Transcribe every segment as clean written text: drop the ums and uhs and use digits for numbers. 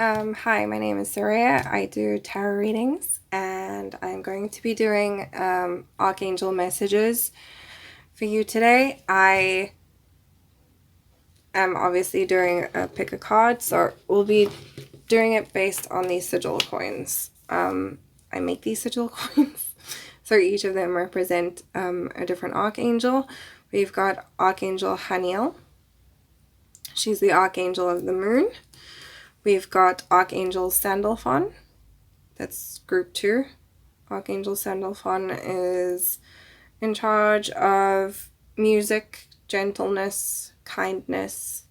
Hi, my name is Soraya. I do tarot readings, and I'm going to be doing Archangel messages for you today. I am obviously doing a pick a card, so we'll be doing it based on these sigil coins. I make these sigil coins, so each of them represent a different archangel. We've got Archangel Haniel. She's the Archangel of the Moon. We've got Archangel Sandalphon. That's group 2. Archangel Sandalphon is in charge of music, gentleness, kindness,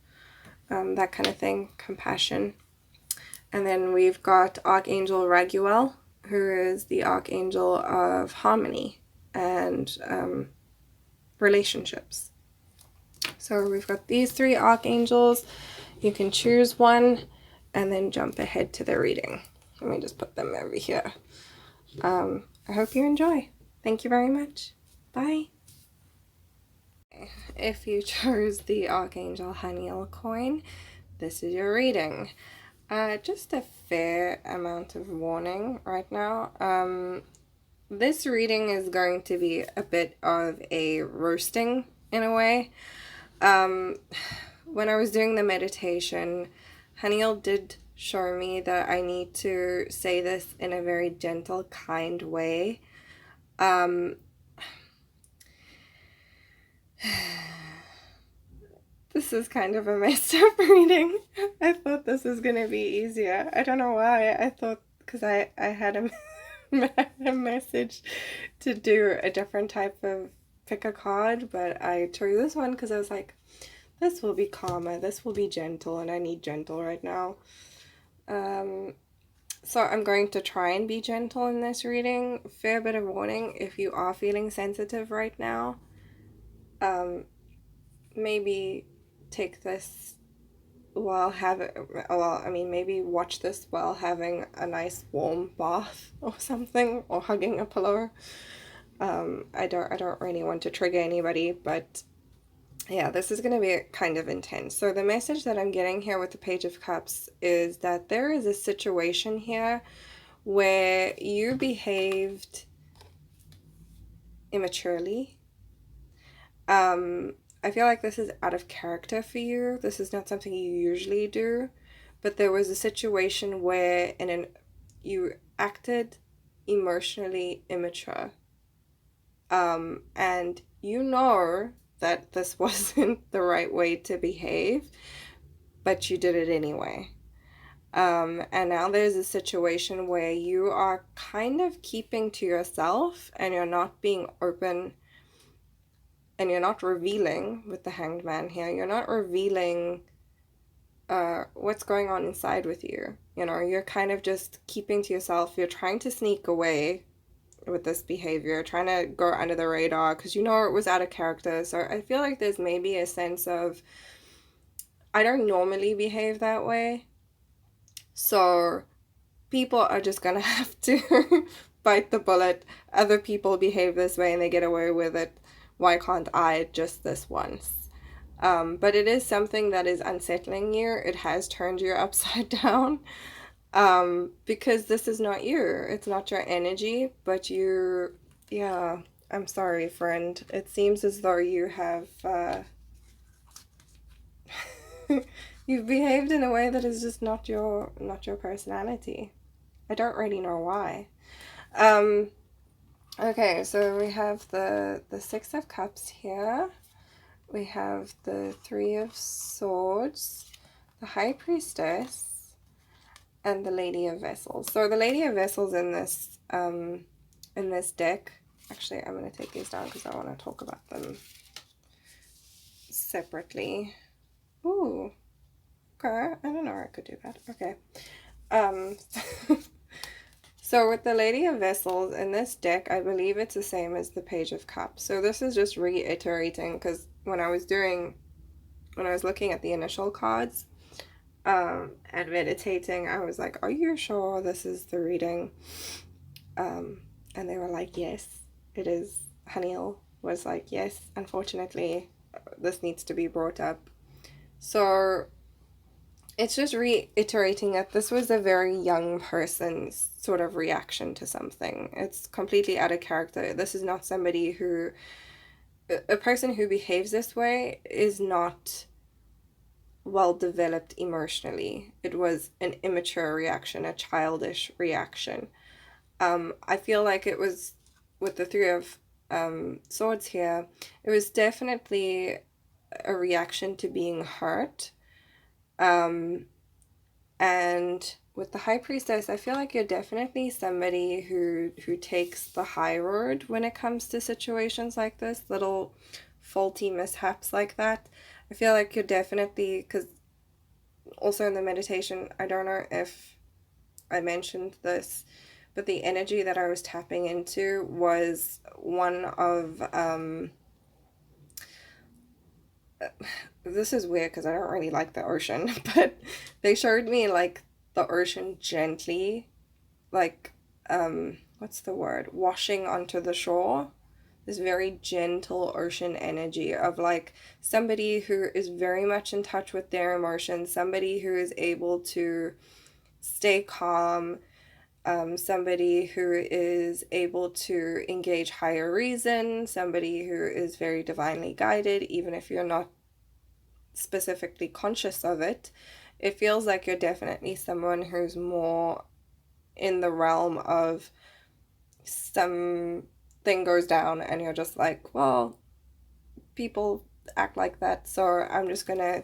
that kind of thing, compassion. And then we've got Archangel Raguel, who is the Archangel of harmony and relationships. So we've got these 3 archangels. You can choose one and then jump ahead to the reading. Let me just put them over here. I hope you enjoy. Thank you very much. Bye. If you chose the Archangel Haniel coin, this is your reading. Just a fair amount of warning right now. This reading is going to be a bit of a roasting in a way. When I was doing the meditation, Haniel did show me that I need to say this in a very gentle, kind way. This is kind of a messed up reading. I thought this was going to be easier. I don't know why. I thought, because I had a message to do a different type of pick a card, but I chose this one because I was like, this will be calmer, this will be gentle, and I need gentle right now. So I'm going to try and be gentle in this reading. Fair bit of warning, if you are feeling sensitive right now, maybe take this while maybe watch this while having a nice warm bath or something, or hugging a pillow. I don't really want to trigger anybody, but yeah, this is going to be kind of intense. So the message that I'm getting here with the Page of Cups is that there is a situation here where you behaved immaturely. I feel like this is out of character for you. This is not something you usually do, but there was a situation where you acted emotionally immature. And you know that this wasn't the right way to behave, but you did it anyway. And now there's a situation where you are kind of keeping to yourself, and you're not being open, and you're not revealing with the Hanged Man here. You're not revealing what's going on inside with you. You know, you're kind of just keeping to yourself. You're trying to sneak away with this behavior, trying to go under the radar because you know it was out of character. So I feel like there's maybe a sense of, I don't normally behave that way, so people are just gonna have to bite the bullet. Other people behave this way and they get away with it. Why can't I just this once? But it is something that is unsettling you. It has turned you upside down. Because this is not you. It's not your energy, but yeah, I'm sorry, friend. It seems as though you have, you've behaved in a way that is just not your personality. I don't really know why. Okay, so we have the 6 of Cups here. We have the 3 of Swords, the High Priestess, and the Lady of Vessels. So the Lady of Vessels in this deck, actually I'm going to take these down because I want to talk about them separately. Ooh, okay, I don't know where I could do that. Okay. So with the Lady of Vessels in this deck, I believe it's the same as the Page of Cups. So this is just reiterating, because when I was looking at the initial cards, and meditating, I was like, are you sure this is the reading? And they were like, yes, it is. Haniel was like, yes, unfortunately, this needs to be brought up. So it's just reiterating that this was a very young person's sort of reaction to something. It's completely out of character. This is not somebody who, a person who behaves this way is not well developed emotionally. It was an immature reaction, a childish reaction. I feel like it was, with the Three of Swords here, it was definitely a reaction to being hurt. And with the High Priestess, I feel like you're definitely somebody who takes the high road when it comes to situations like this, little faulty mishaps like that. I feel like you're definitely, because also in the meditation, I don't know if I mentioned this, but the energy that I was tapping into was one of, this is weird because I don't really like the ocean, but they showed me like the ocean gently, like, what's the word? Washing onto the shore. This very gentle ocean energy of like somebody who is very much in touch with their emotions, somebody who is able to stay calm, somebody who is able to engage higher reason, somebody who is very divinely guided, even if you're not specifically conscious of it. It feels like you're definitely someone who's more in the realm of something goes down and you're just like, well, people act like that, so I'm just gonna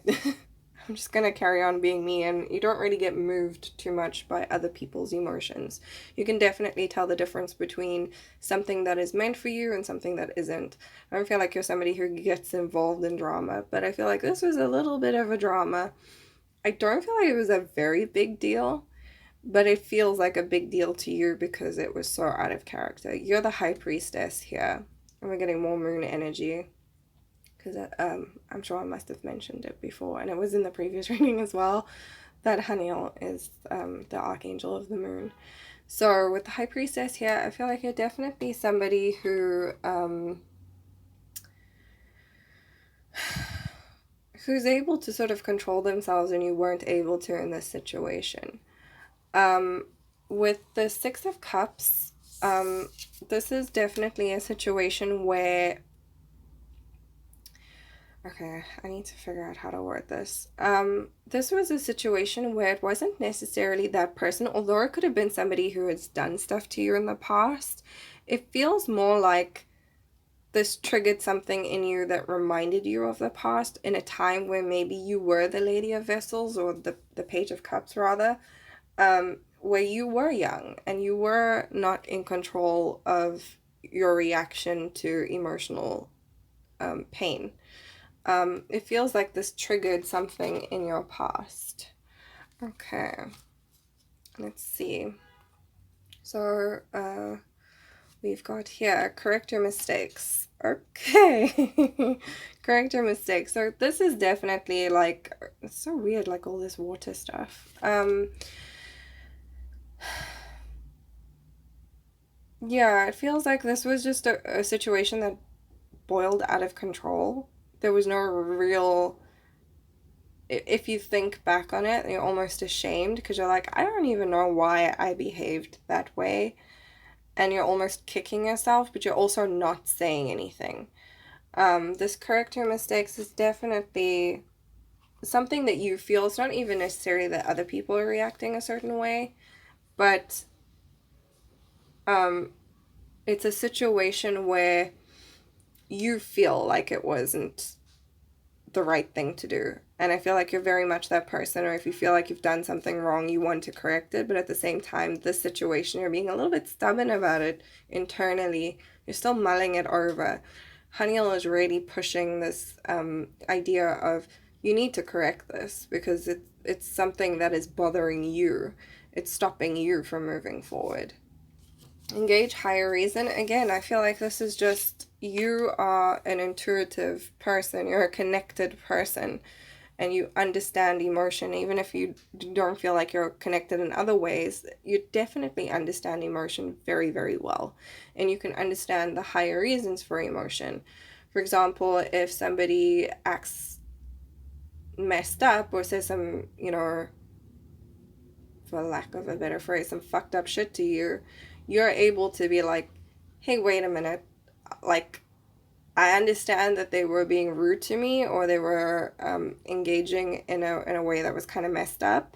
I'm just gonna carry on being me, and you don't really get moved too much by other people's emotions. You can definitely tell the difference between something that is meant for you and something that isn't. I don't feel like you're somebody who gets involved in drama, but I feel like this was a little bit of a drama. I don't feel like it was a very big deal, but it feels like a big deal to you because it was so out of character. You're the High Priestess here, and we're getting more moon energy. Because I'm sure I must have mentioned it before, and it was in the previous reading as well, that Haniel is the Archangel of the Moon. So with the High Priestess here, I feel like you're definitely somebody who who's able to sort of control themselves and you weren't able to in this situation. With the Six of Cups, this is definitely a situation where, okay, I need to figure out how to word this. This was a situation where it wasn't necessarily that person, although it could have been somebody who has done stuff to you in the past. It feels more like this triggered something in you that reminded you of the past in a time where maybe you were the Lady of Vessels, or the Page of Cups rather, where you were young and you were not in control of your reaction to emotional pain. It feels like this triggered something in your past. Okay, let's see. So, we've got here, correct your mistakes. Okay, correct your mistakes. So this is definitely like, it's so weird, like all this water stuff. Yeah, it feels like this was just a situation that boiled out of control. There was no real, if you think back on it, you're almost ashamed because you're like, I don't even know why I behaved that way. And you're almost kicking yourself, but you're also not saying anything. This correct your mistakes is definitely something that you feel. It's not even necessarily that other people are reacting a certain way, but it's a situation where you feel like it wasn't the right thing to do. And I feel like you're very much that person, or if you feel like you've done something wrong, you want to correct it, but at the same time, this situation, you're being a little bit stubborn about it internally. You're still mulling it over. Haniel is really pushing this idea of you need to correct this because it's something that is bothering you. It's stopping you from moving forward. Engage higher reason. Again, I feel like this is just, you are an intuitive person. You're a connected person. And you understand emotion. Even if you don't feel like you're connected in other ways, you definitely understand emotion very, very well. And you can understand the higher reasons for emotion. For example, if somebody acts messed up or says some, you know, for lack of a better phrase, some fucked up shit to you, you're able to be like, hey, wait a minute. Like, I understand that they were being rude to me or they were engaging in a way that was kind of messed up,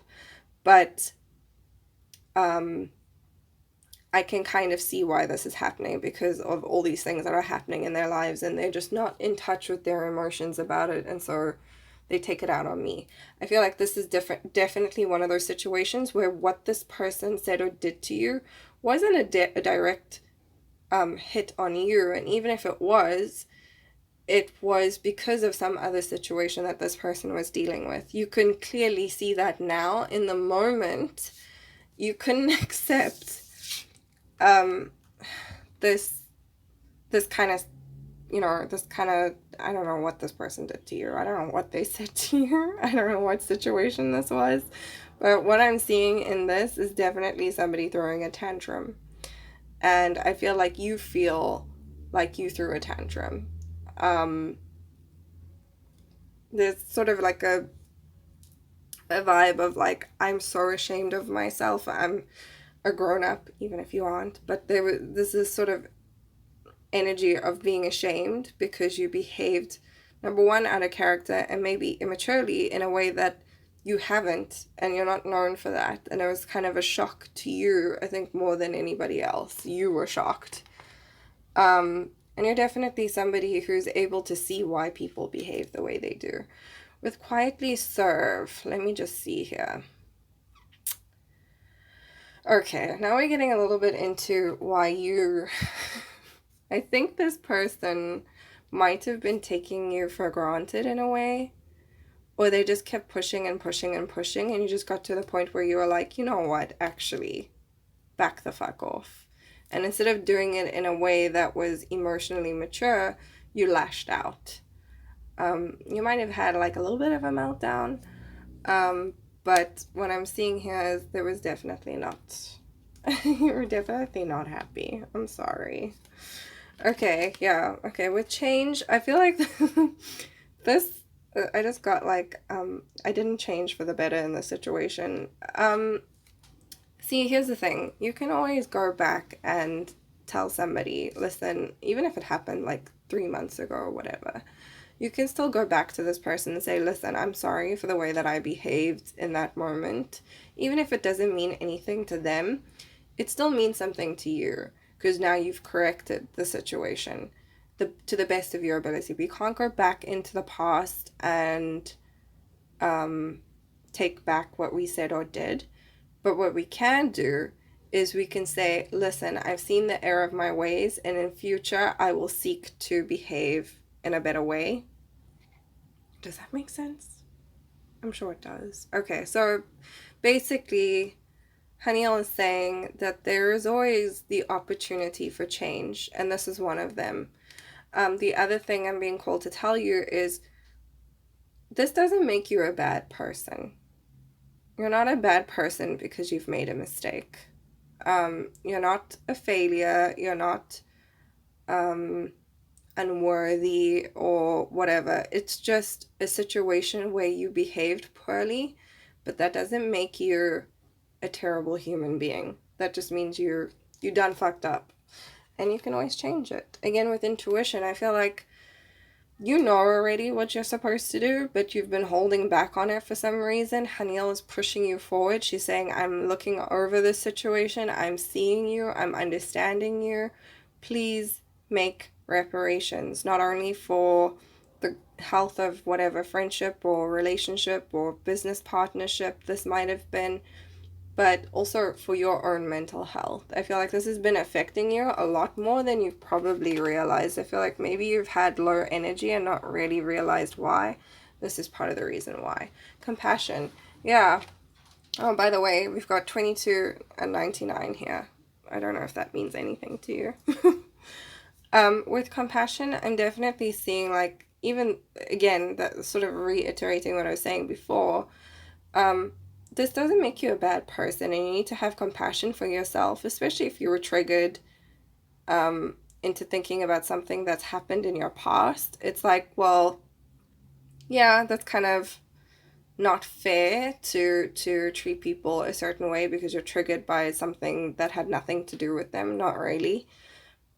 but I can kind of see why this is happening because of all these things that are happening in their lives, and they're just not in touch with their emotions about it, and so they take it out on me. I feel like this is definitely one of those situations where what this person said or did to you wasn't a direct hit on you, and even if it was because of some other situation that this person was dealing with. You can clearly see that now. In the moment, you couldn't accept this kind of, you know, this kind of, I don't know what this person did to you. I don't know what they said to you. I don't know what situation this was. But what I'm seeing in this is definitely somebody throwing a tantrum. And I feel like you threw a tantrum. There's sort of like a vibe of like, I'm so ashamed of myself. I'm a grown-up, even if you aren't. But this is sort of energy of being ashamed because you behaved, number one, out of character and maybe immaturely in a way that you haven't, and you're not known for that. And it was kind of a shock to you, I think, more than anybody else. You were shocked. And you're definitely somebody who's able to see why people behave the way they do. With quietly serve, let me just see here. Okay, now we're getting a little bit into why you... I think this person might have been taking you for granted in a way. Or they just kept pushing and pushing and pushing, and you just got to the point where you were like, you know what, actually, back the fuck off. And instead of doing it in a way that was emotionally mature, you lashed out. You might have had like a little bit of a meltdown, but what I'm seeing here is there was definitely not, you were definitely not happy. I'm sorry. Okay, yeah, okay, with change, I feel like this, I just got like, I didn't change for the better in this situation. See, here's the thing. You can always go back and tell somebody, listen, even if it happened like 3 months ago or whatever, you can still go back to this person and say, listen, I'm sorry for the way that I behaved in that moment. Even if it doesn't mean anything to them, it still means something to you because now you've corrected the situation to the best of your ability. We can't go back into the past and take back what we said or did. But what we can do is we can say, listen, I've seen the error of my ways, and in future I will seek to behave in a better way. Does that make sense? I'm sure it does. Okay, so basically, Haniel is saying that there is always the opportunity for change, and this is one of them. The other thing I'm being called to tell you is this doesn't make you a bad person. You're not a bad person because you've made a mistake. You're not a failure. You're not unworthy or whatever. It's just a situation where you behaved poorly, but that doesn't make you a terrible human being. That just means you done fucked up. And you can always change it. Again, with intuition, I feel like you know already what you're supposed to do, but you've been holding back on it for some reason. Haniel is pushing you forward. She's saying, I'm looking over this situation. I'm seeing you. I'm understanding you. Please make reparations, not only for the health of whatever friendship or relationship or business partnership this might have been, but also for your own mental health. I feel like this has been affecting you a lot more than you've probably realized. I feel like maybe you've had low energy and not really realized why. This is part of the reason why. Compassion. Yeah. Oh, by the way, we've got 22 and 99 here. I don't know if that means anything to you. With compassion, I'm definitely seeing like, even, again, that sort of reiterating what I was saying before, this doesn't make you a bad person, and you need to have compassion for yourself, especially if you were triggered into thinking about something that's happened in your past. It's like, well, yeah, that's kind of not fair to treat people a certain way because you're triggered by something that had nothing to do with them. Not really.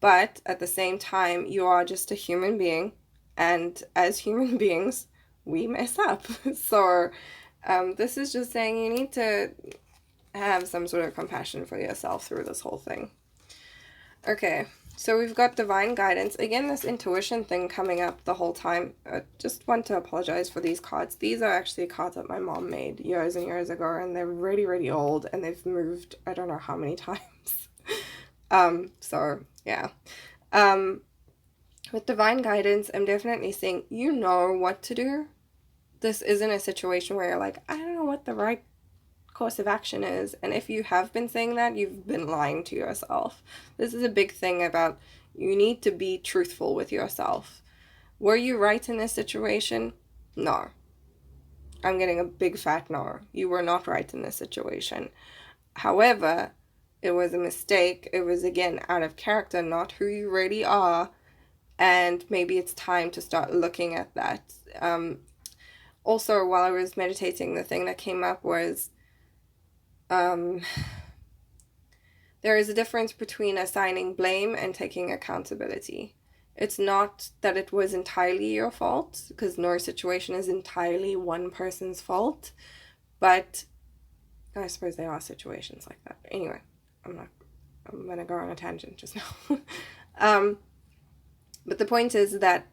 But at the same time, you are just a human being, and as human beings, we mess up. So this is just saying you need to have some sort of compassion for yourself through this whole thing. Okay, so we've got divine guidance. Again, this intuition thing coming up the whole time. I just want to apologize for these cards. These are actually cards that my mom made years and years ago, and they're really, really old, and they've moved I don't know how many times. So yeah. With divine guidance, I'm definitely saying you know what to do. This isn't a situation where you're like, I don't know what the right course of action is. And if you have been saying that, you've been lying to yourself. This is a big thing about you need to be truthful with yourself. Were you right in this situation? No. I'm getting a big fat no. You were not right in this situation. However, it was a mistake. It was, again, out of character, not who you really are. And maybe it's time to start looking at that. Also, while I was meditating, the thing that came up was there is a difference between assigning blame and taking accountability. It's not that it was entirely your fault, because no situation is entirely one person's fault. But I suppose there are situations like that. Anyway, I'm going to go on a tangent just now. But the point is that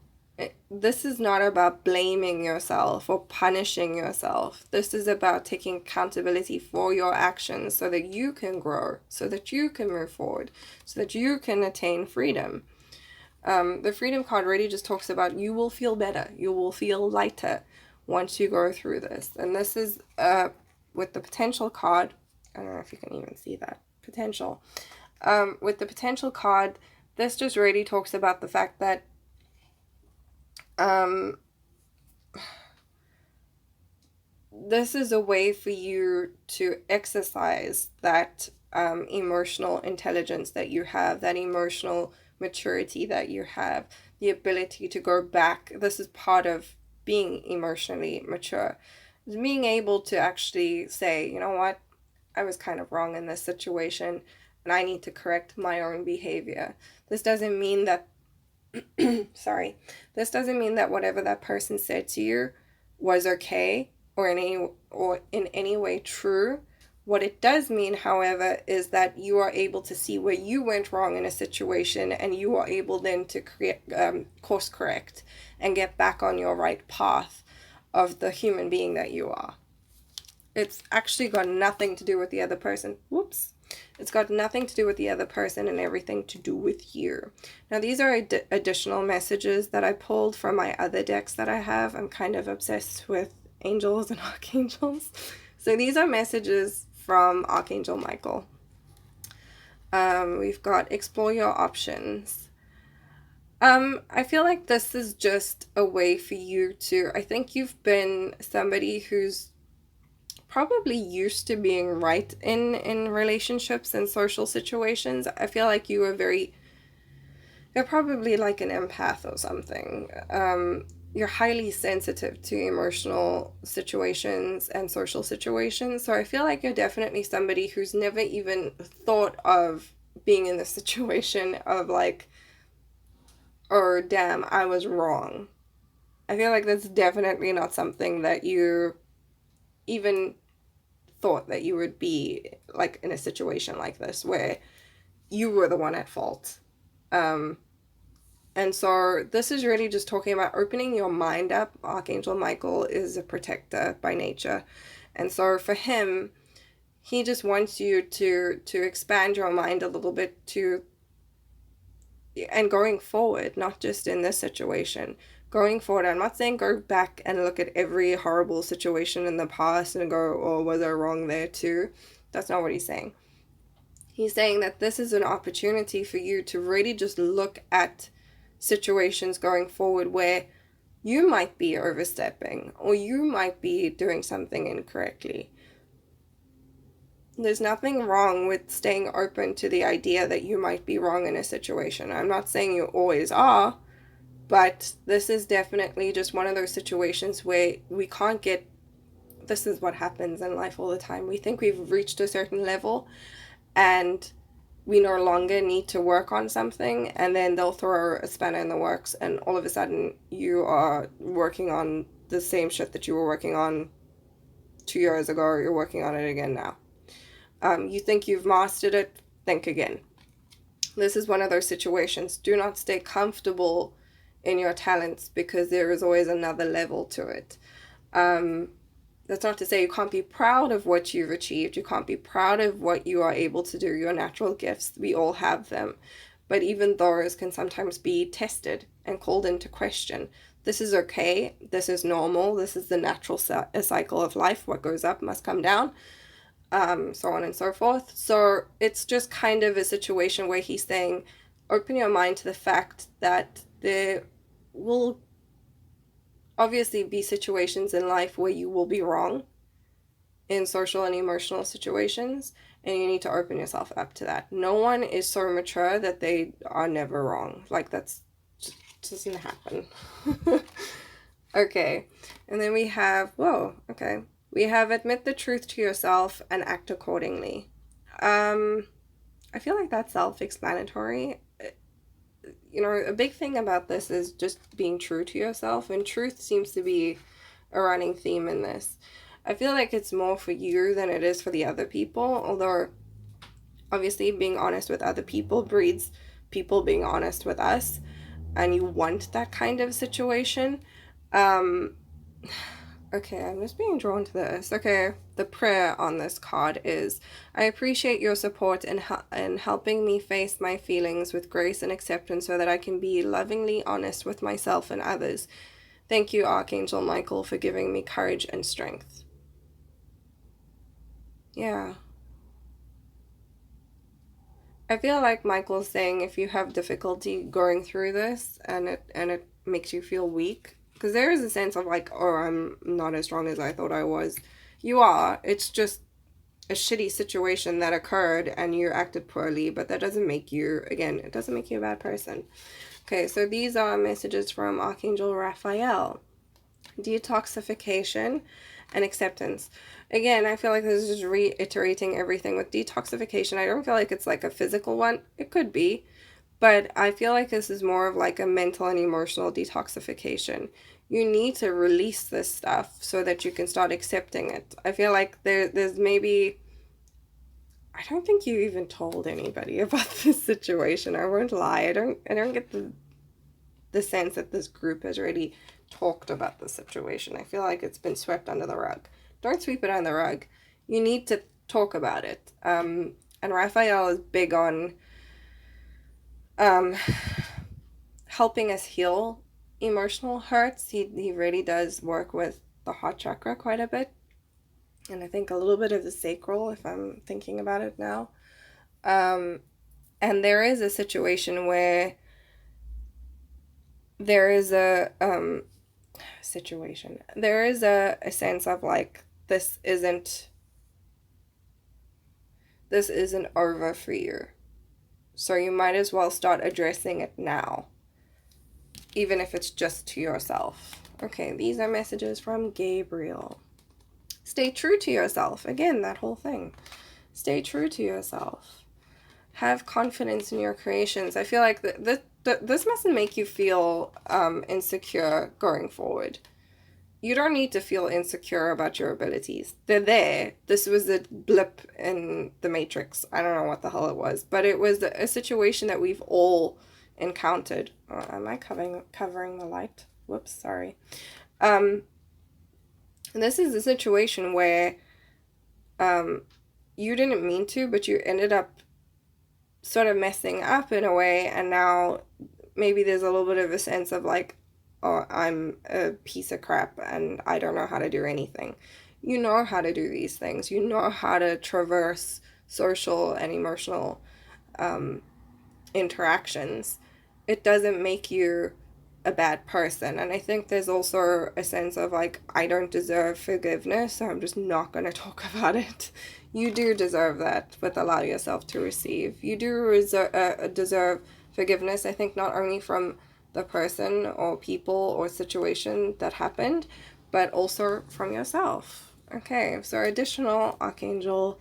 this is not about blaming yourself or punishing yourself. This is about taking accountability for your actions so that you can grow, so that you can move forward, so that you can attain freedom. The freedom card really just talks about you will feel better, you will feel lighter once you go through this. And this is with the potential card. I don't know if you can even see that potential. With the potential card, this just really talks about the fact that this is a way for you to exercise that emotional intelligence that you have, that emotional maturity that you have, the ability to go back. This is part of being emotionally mature. Being able to actually say, you know what, I was kind of wrong in this situation, and I need to correct my own behavior. This doesn't mean that this doesn't mean that whatever that person said to you was okay or in any way true. What it does mean, however, is that you are able to see where you went wrong in a situation, and you are able then to course correct and get back on your right path of the human being that you are. It's actually got nothing to do with the other person. Whoops. It's got nothing to do with the other person and everything to do with you. Now, these are additional messages that I pulled from my other decks that I have. I'm kind of obsessed with angels and archangels. So these are messages from Archangel Michael. We've got explore your options. I feel like this is just a way for you to, I think you've been somebody who's probably used to being right in relationships and social situations. I feel like you're probably like an empath or something. You're highly sensitive to emotional situations and social situations. So I feel like you're definitely somebody who's never even thought of being in the situation of like, oh damn, I was wrong. I feel like that's definitely not something that you even thought that you would be like in a situation like this where you were the one at fault. And so this is really just talking about opening your mind up. Archangel Michael is a protector by nature. And so for him, he just wants you to expand your mind a little bit and going forward, not just in this situation. Going forward, I'm not saying go back and look at every horrible situation in the past and go, oh, was I wrong there too? That's not what he's saying. He's saying that this is an opportunity for you to really just look at situations going forward where you might be overstepping or you might be doing something incorrectly. There's nothing wrong with staying open to the idea that you might be wrong in a situation. I'm not saying you always are, but this is definitely just one of those situations where we can't get this is what happens in life all the time. We think we've reached a certain level and we no longer need to work on something, and then they'll throw a spanner in the works, and all of a sudden you are working on the same shit that you were working on 2 years ago, or you're working on it again now. You think you've mastered it, think again. This is one of those situations. Do not stay comfortable in your talents, because there is always another level to it. That's not to say you can't be proud of what you've achieved. You can't be proud of what you are able to do, your natural gifts. We all have them. But even those can sometimes be tested and called into question. This is okay. This is normal. This is the natural cycle of life. What goes up must come down. So on and so forth. So it's just kind of a situation where he's saying, open your mind to the fact that there will obviously be situations in life where you will be wrong in social and emotional situations, and you need to open yourself up to that. No one is so mature that they are never wrong. Like, that's just doesn't happen. Okay, and then we have, whoa, okay, we have admit the truth to yourself and act accordingly. I feel like that's self-explanatory. You know, a big thing about this is just being true to yourself, and truth seems to be a running theme in this. I feel like it's more for you than it is for the other people, although obviously being honest with other people breeds people being honest with us, and you want that kind of situation. Okay, I'm just being drawn to this. Okay, the prayer on this card is, I appreciate your support in helping me face my feelings with grace and acceptance so that I can be lovingly honest with myself and others. Thank you, Archangel Michael, for giving me courage and strength. Yeah. I feel like Michael's saying, if you have difficulty going through this and it makes you feel weak, because there is a sense of like, oh, I'm not as strong as I thought I was. You are. It's just a shitty situation that occurred and you acted poorly, but that doesn't make you, again, it doesn't make you a bad person. Okay, so these are messages from Archangel Raphael. Detoxification and acceptance. Again, I feel like this is just reiterating everything with detoxification. I don't feel like it's like a physical one. It could be. But I feel like this is more of like a mental and emotional detoxification. You need to release this stuff so that you can start accepting it. I feel like there's maybe, I don't think you even told anybody about this situation. I won't lie. I don't get the sense that this group has already talked about the situation. I feel like it's been swept under the rug. Don't sweep it under the rug. You need to talk about it. And Raphael is big on helping us heal emotional hurts. He really does work with the heart chakra quite a bit, and I think a little bit of the sacral, if I'm thinking about it now. And there is a situation where there is a there is a sense of like, this isn't over for you. So you might as well start addressing it now, even if it's just to yourself. Okay, these are messages from Gabriel. Stay true to yourself. Again, that whole thing. Stay true to yourself. Have confidence in your creations. I feel like this mustn't make you feel insecure going forward. You don't need to feel insecure about your abilities. They're there. This was a blip in the Matrix. I don't know what the hell it was, but it was a situation that we've all encountered. Oh, am I covering the light? Whoops, sorry. This is a situation where you didn't mean to, but you ended up sort of messing up in a way, and now maybe there's a little bit of a sense of like, oh, I'm a piece of crap and I don't know how to do anything. You know how to do these things. You know how to traverse social and emotional interactions. It doesn't make you a bad person. And I think there's also a sense of like, I don't deserve forgiveness, so I'm just not going to talk about it. You do deserve that, but allow yourself to receive. You do deserve forgiveness, I think, not only from the person or people or situation that happened, but also from yourself. Okay, so additional Archangel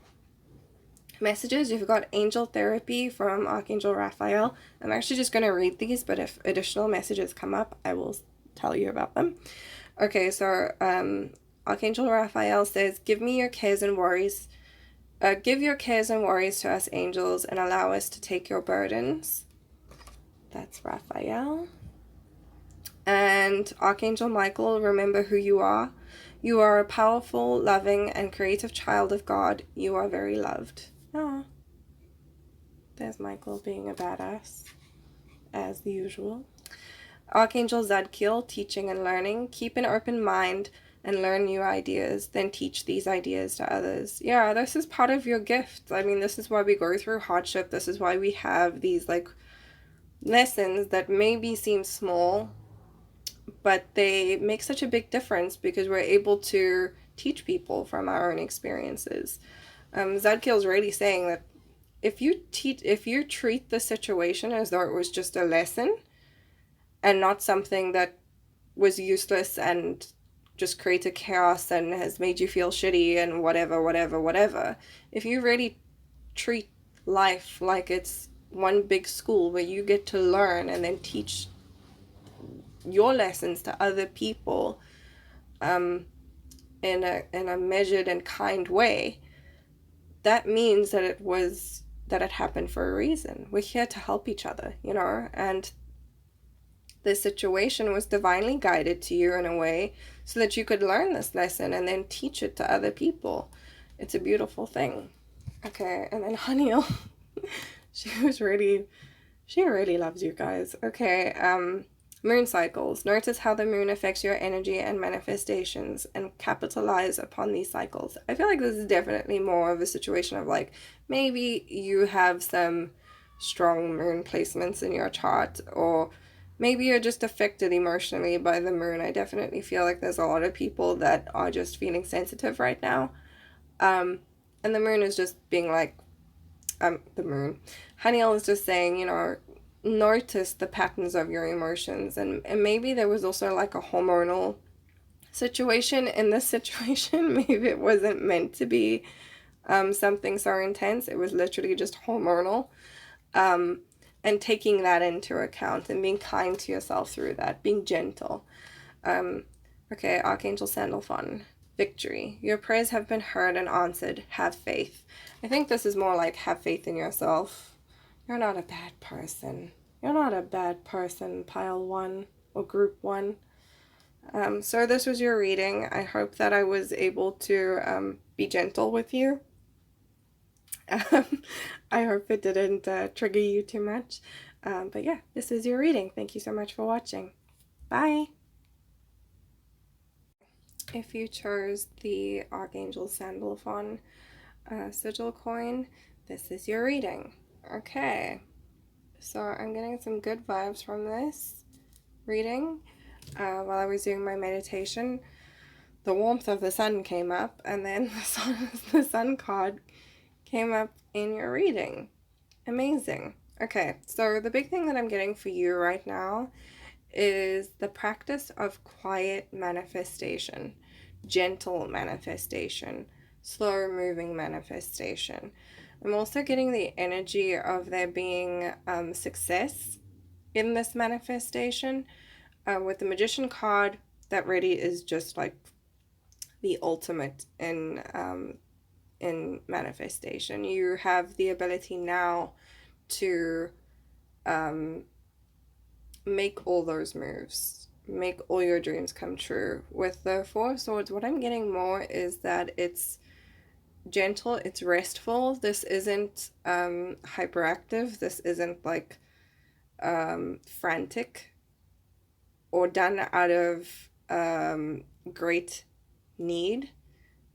messages. You've got Angel Therapy from Archangel Raphael. I'm actually just going to read these, but if additional messages come up, I will tell you about them. Okay, so Archangel Raphael says, give your cares and worries to us angels and allow us to take your burdens. That's Raphael. And Archangel Michael, remember who you are. You are a powerful, loving, and creative child of God. You are very loved. Oh, there's Michael being a badass, as usual. Archangel Zadkiel, teaching and learning. Keep an open mind and learn new ideas, then teach these ideas to others. Yeah, this is part of your gift. I mean, this is why we go through hardship. This is why we have these, like, lessons that maybe seem small, but they make such a big difference because we're able to teach people from our own experiences. Zadkiel's really saying that if you treat the situation as though it was just a lesson and not something that was useless and just created chaos and has made you feel shitty and whatever, if you really treat life like it's one big school where you get to learn and then teach your lessons to other people in a measured and kind way, that means that it happened for a reason. We're here to help each other, and this situation was divinely guided to you in a way so that you could learn this lesson and then teach it to other people. It's a beautiful thing. Okay, and then Haniel, she really loves you guys. Okay, moon cycles. Notice how the moon affects your energy and manifestations and capitalize upon these cycles. I feel like this is definitely more of a situation of, like, maybe you have some strong moon placements in your chart, or maybe you're just affected emotionally by the moon. I definitely feel like there's a lot of people that are just feeling sensitive right now. And the moon is just being like, the moon. Haniel is just saying, notice the patterns of your emotions. And maybe there was also like a hormonal situation in this situation. Maybe it wasn't meant to be something so intense. It was literally just hormonal. And taking that into account and being kind to yourself through that, being gentle. Okay, Archangel Sandalphon, victory. Your prayers have been heard and answered. Have faith. I think this is more like have faith in yourself. You're not a bad person. You're not a bad person, pile 1 or group 1. So this was your reading. I hope that I was able to be gentle with you. I hope it didn't trigger you too much. But yeah, this is your reading. Thank you so much for watching. Bye! If you chose the Archangel Sandalphon sigil coin, this is your reading. Okay, so I'm getting some good vibes from this reading. While I was doing my meditation, the warmth of the sun came up, and then the sun card came up in your reading. Amazing. Okay, so the big thing that I'm getting for you right now is the practice of quiet manifestation, gentle manifestation, slow moving manifestation. I'm also getting the energy of there being success in this manifestation. With the Magician card, that really is just like the ultimate in manifestation. You have the ability now to make all those moves, make all your dreams come true. With the Four of Swords, what I'm getting more is that it's gentle, it's restful. This isn't hyperactive. This isn't like frantic or done out of great need.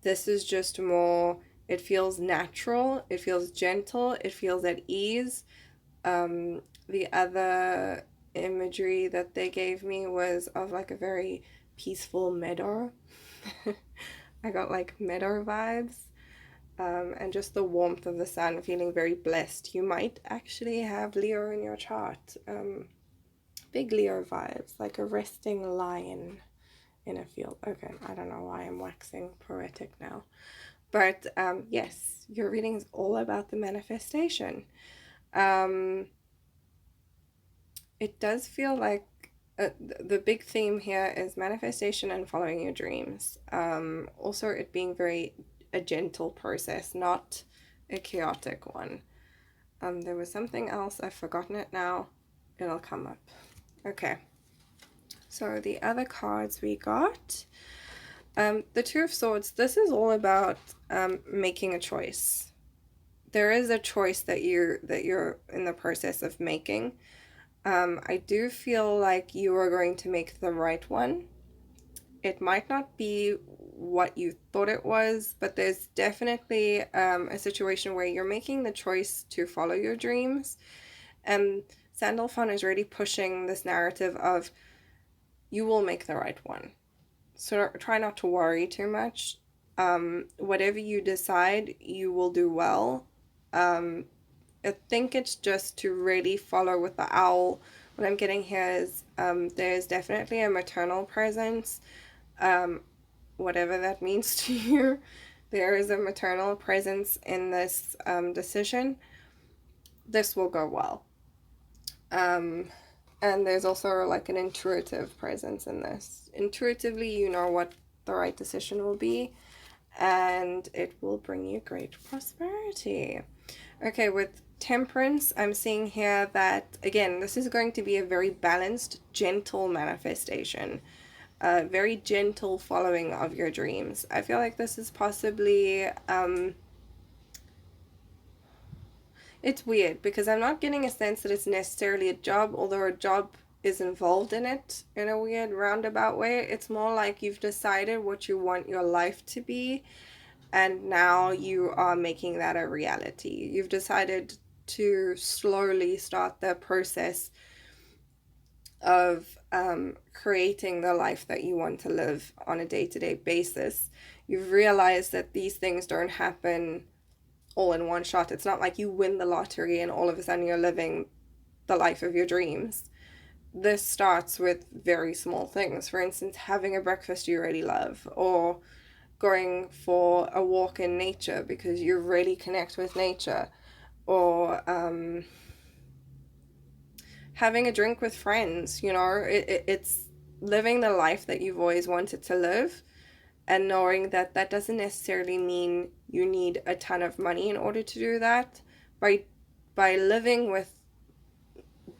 This is just more, it feels natural, it feels gentle, it feels at ease. The other imagery that they gave me was of like a very peaceful meadow. I got like meadow vibes. And just the warmth of the sun, feeling very blessed. You might actually have Leo in your chart. Big Leo vibes, like a resting lion inner field. Okay, I don't know why I'm waxing poetic now. But yes, your reading is all about the manifestation. It does feel like the big theme here is manifestation and following your dreams. Also, it being a gentle process, not a chaotic one. There was something else, I've forgotten it now. It'll come up. Okay. So the other cards we got, the Two of Swords. This is all about making a choice. There is a choice that you're in the process of making. I do feel like you are going to make the right one. It might not be what you thought it was, but there's definitely a situation where you're making the choice to follow your dreams. And Sandalphon is really pushing this narrative of you will make the right one. So try not to worry too much. Whatever you decide, you will do well. I think it's just to really follow with the owl. What I'm getting here is there's definitely a maternal presence, whatever that means to you. There is a maternal presence in this decision. This will go well. And there's also like an intuitive presence in this. Intuitively, you know what the right decision will be, and it will bring you great prosperity. Okay, with Temperance, I'm seeing here that, again, this is going to be a very balanced, gentle manifestation. A very gentle following of your dreams. I feel like this is possibly... it's weird because I'm not getting a sense that it's necessarily a job, although a job is involved in it in a weird roundabout way. It's more like you've decided what you want your life to be, and now you are making that a reality. You've decided to slowly start the process of creating the life that you want to live on a day-to-day basis. You've realized that these things don't happen all in one shot. It's not like you win the lottery and all of a sudden you're living the life of your dreams. This starts with very small things. For instance, having a breakfast you really love, or going for a walk in nature because you really connect with nature, or having a drink with friends. You know, it's living the life that you've always wanted to live, and knowing that that doesn't necessarily mean you need a ton of money in order to do that. By living with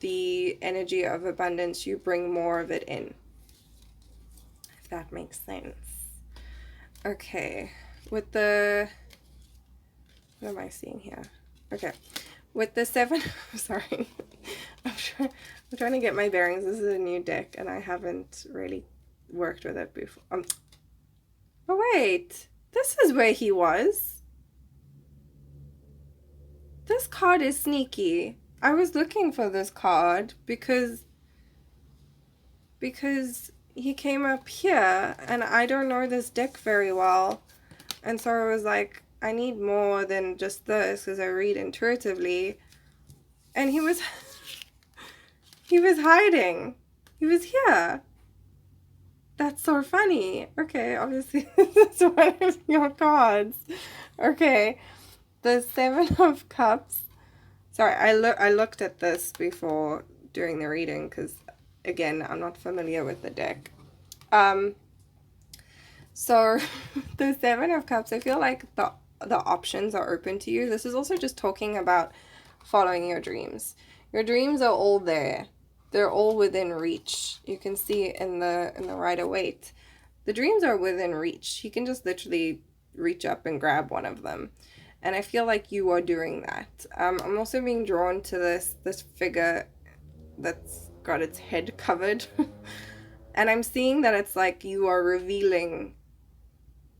the energy of abundance, you bring more of it in, if that makes sense. Okay, with the... what am I seeing here? Okay, with the Seven... sorry. I'm trying to get my bearings. This is a new deck, and I haven't really worked with it before. Oh, wait. This is where he was. This card is sneaky. I was looking for this card because he came up here, and I don't know this deck very well. And so I was like, I need more than just this because I read intuitively. And he was... he was hiding. He was here. That's so funny. Okay, obviously this is one of your cards. Okay, the Seven of Cups. Sorry, I looked at this before doing the reading because, again, I'm not familiar with the deck. So the Seven of Cups, I feel like the options are open to you. This is also just talking about following your dreams. Your dreams are all there. They're all within reach. You can see in the Rider-Waite. The dreams are within reach. You can just literally reach up and grab one of them. And I feel like you are doing that. I'm also being drawn to this figure that's got its head covered. And I'm seeing that it's like you are revealing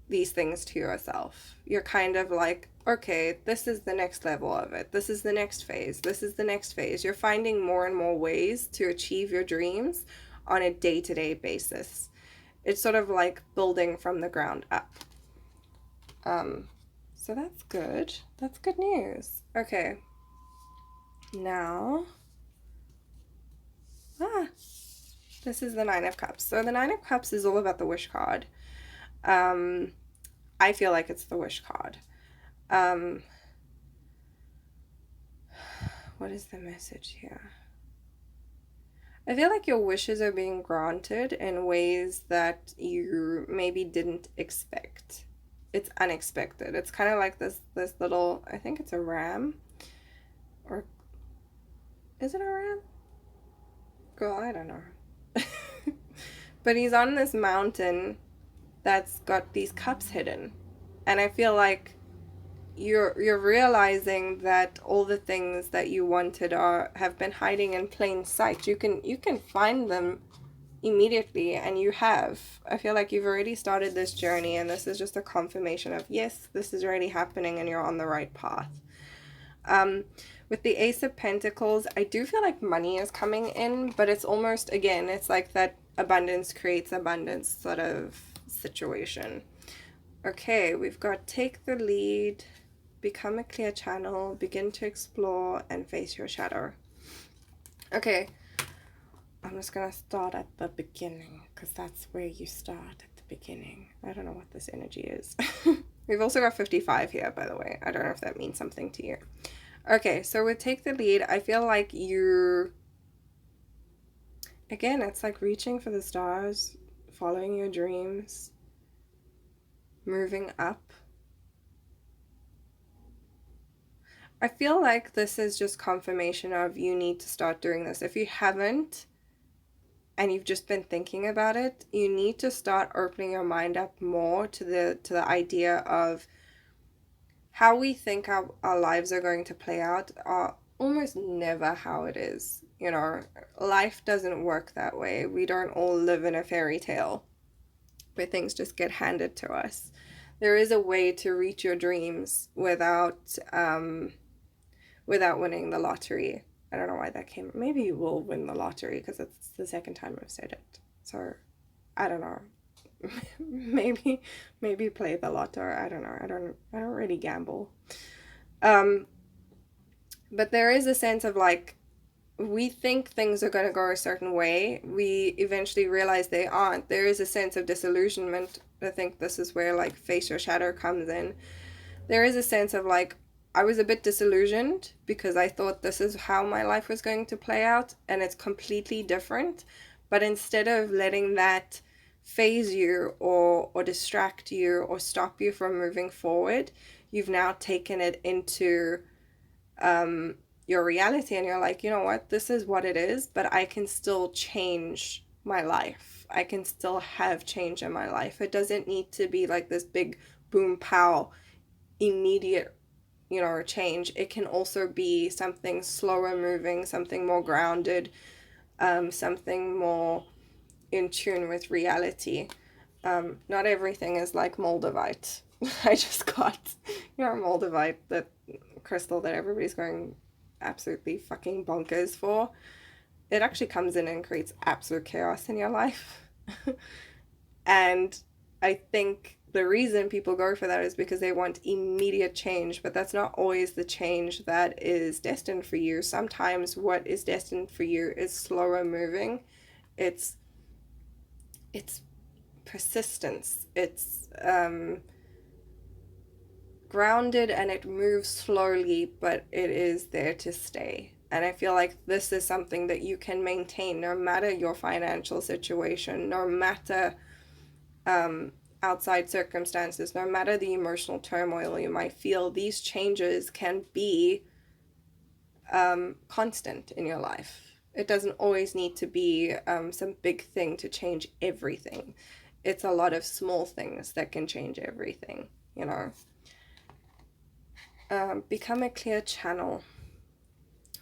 these things to yourself. You're kind of like, okay, this is the next level of it. This is the next phase. This is the next phase. You're finding more and more ways to achieve your dreams on a day-to-day basis. It's sort of like building from the ground up. So that's good. That's good news. Okay. Now, This is the Nine of Cups. So the Nine of Cups is all about the wish card. I feel like it's the wish card. What is the message here? I feel like your wishes are being granted in ways that you maybe didn't expect. It's unexpected. It's kind of like this little, I think it's a ram. Or is it a ram? Girl, I don't know. But he's on this mountain that's got these cups hidden. And I feel like you're realizing that all the things that you wanted have been hiding in plain sight. You can find them immediately, and you have. I feel like you've already started this journey, and this is just a confirmation of, yes, this is already happening and you're on the right path. With the Ace of Pentacles, I do feel like money is coming in, but it's almost, again, it's like that abundance creates abundance sort of situation. Okay, we've got take the lead, become a clear channel, begin to explore, and face your shadow. Okay, I'm just going to start at the beginning, because that's where you start, at the beginning. I don't know what this energy is. We've also got 55 here, by the way. I don't know if that means something to you. Okay, so with take the lead, I feel like you, again, it's like reaching for the stars, following your dreams, moving up. I feel like this is just confirmation of you need to start doing this. If you haven't, and you've just been thinking about it, you need to start opening your mind up more to the idea of how we think our lives are going to play out are almost never how it is. You know, life doesn't work that way. We don't all live in a fairy tale where things just get handed to us. There is a way to reach your dreams without winning the lottery. I don't know why that came. Maybe you will win the lottery because it's the second time I've said it. So, I don't know. maybe play the lotto. I don't know. I don't really gamble. But there is a sense of like, we think things are going to go a certain way. We eventually realize they aren't. There is a sense of disillusionment. I think this is where like face your shadow comes in. There is a sense of like, I was a bit disillusioned because I thought this is how my life was going to play out, and it's completely different. But instead of letting that phase you or distract you or stop you from moving forward, you've now taken it into your reality, and you're like, you know what, this is what it is, but I can still change my life. I can still have change in my life. It doesn't need to be like this big boom pow immediate, you know, change. It can also be something slower moving, something more grounded, something more in tune with reality. Not everything is like Moldavite. I just got, you know, Moldavite, that crystal that everybody's going absolutely fucking bonkers for. It actually comes in and creates absolute chaos in your life. And I think the reason people go for that is because they want immediate change, but that's not always the change that is destined for you. Sometimes what is destined for you is slower moving. It's persistence. It's grounded, and it moves slowly, but it is there to stay. And I feel like this is something that you can maintain no matter your financial situation, no matter outside circumstances, no matter the emotional turmoil you might feel. These changes can be constant in your life. It doesn't always need to be some big thing to change everything. It's a lot of small things that can change everything, you know. Become a clear channel.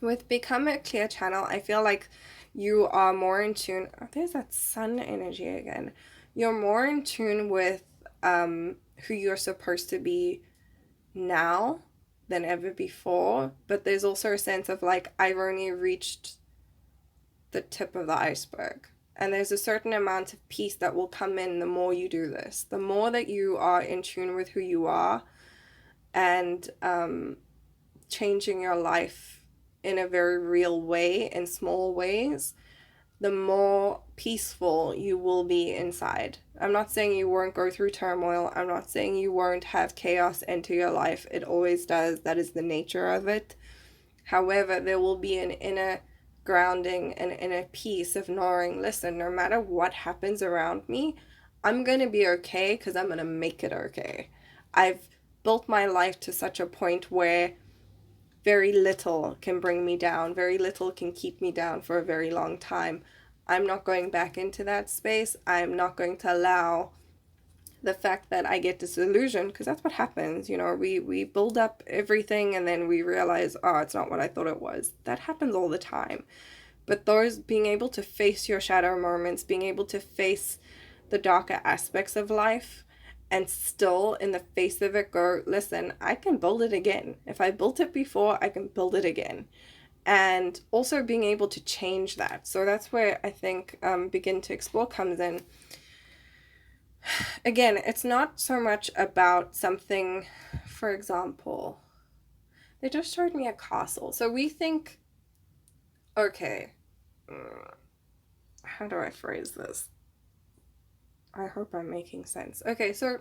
With become a clear channel, I feel like you are more in tune. Oh, there's that sun energy again. You're more in tune with who you're supposed to be now than ever before. But there's also a sense of like, I've only reached the tip of the iceberg. And there's a certain amount of peace that will come in the more you do this. The more that you are in tune with who you are and changing your life in a very real way, in small ways, the more peaceful you will be inside. I'm not saying you won't go through turmoil. I'm not saying you won't have chaos enter your life. It always does. That is the nature of it. However, there will be an inner grounding and inner peace of knowing, listen, no matter what happens around me, I'm going to be okay because I'm going to make it okay. I've built my life to such a point where very little can bring me down. Very little can keep me down for a very long time. I'm not going back into that space. I'm not going to allow the fact that I get disillusioned, because that's what happens. You know, we build up everything and then we realize, oh, it's not what I thought it was. That happens all the time. But those, being able to face your shadow moments, being able to face the darker aspects of life, and still in the face of it go, listen, I can build it again. If I built it before, I can build it again. And also being able to change that. So that's where I think Begin to Explore comes in. Again, it's not so much about something, for example, they just showed me a castle. So we think, okay, how do I phrase this? I hope I'm making sense. Okay, so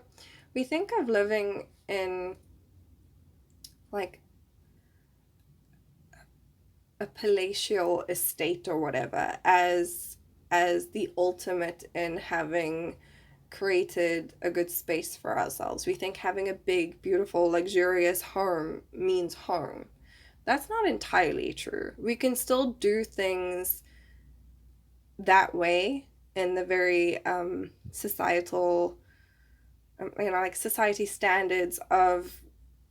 we think of living in like a palatial estate or whatever as the ultimate in having created a good space for ourselves. We think having a big, beautiful, luxurious home means home. That's not entirely true. We can still do things that way in the very societal, like society standards of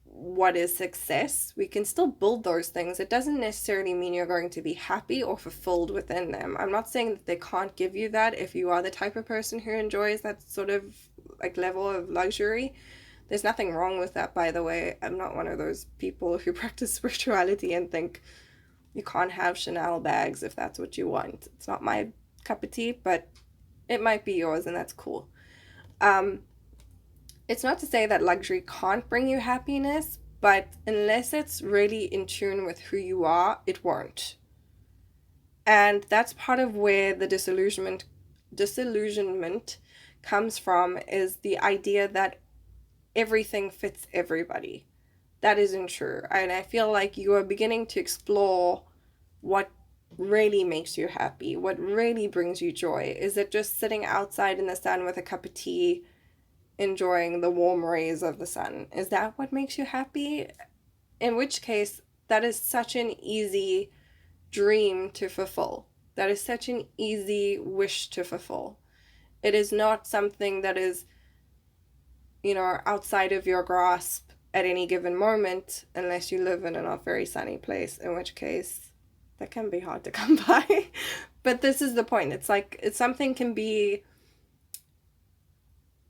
what is success. We can still build those things. It doesn't necessarily mean you're going to be happy or fulfilled within them. I'm not saying that they can't give you that if you are the type of person who enjoys that sort of like level of luxury. There's nothing wrong with that, by the way. I'm not one of those people who practice spirituality and think you can't have Chanel bags if that's what you want. It's not my cup of tea, but it might be yours, and that's cool. It's not to say that luxury can't bring you happiness, but unless it's really in tune with who you are, it won't. And that's part of where the disillusionment comes from, is the idea that everything fits everybody. That isn't true. And I feel like you are beginning to explore what really makes you happy, what really brings you joy. Is it just sitting outside in the sun with a cup of tea, enjoying the warm rays of the sun? Is that what makes you happy? In which case, that is such an easy dream to fulfill. That is such an easy wish to fulfill. It is not something that is, outside of your grasp at any given moment, unless you live in a not very sunny place, in which case that can be hard to come by. But this is the point. It's something can be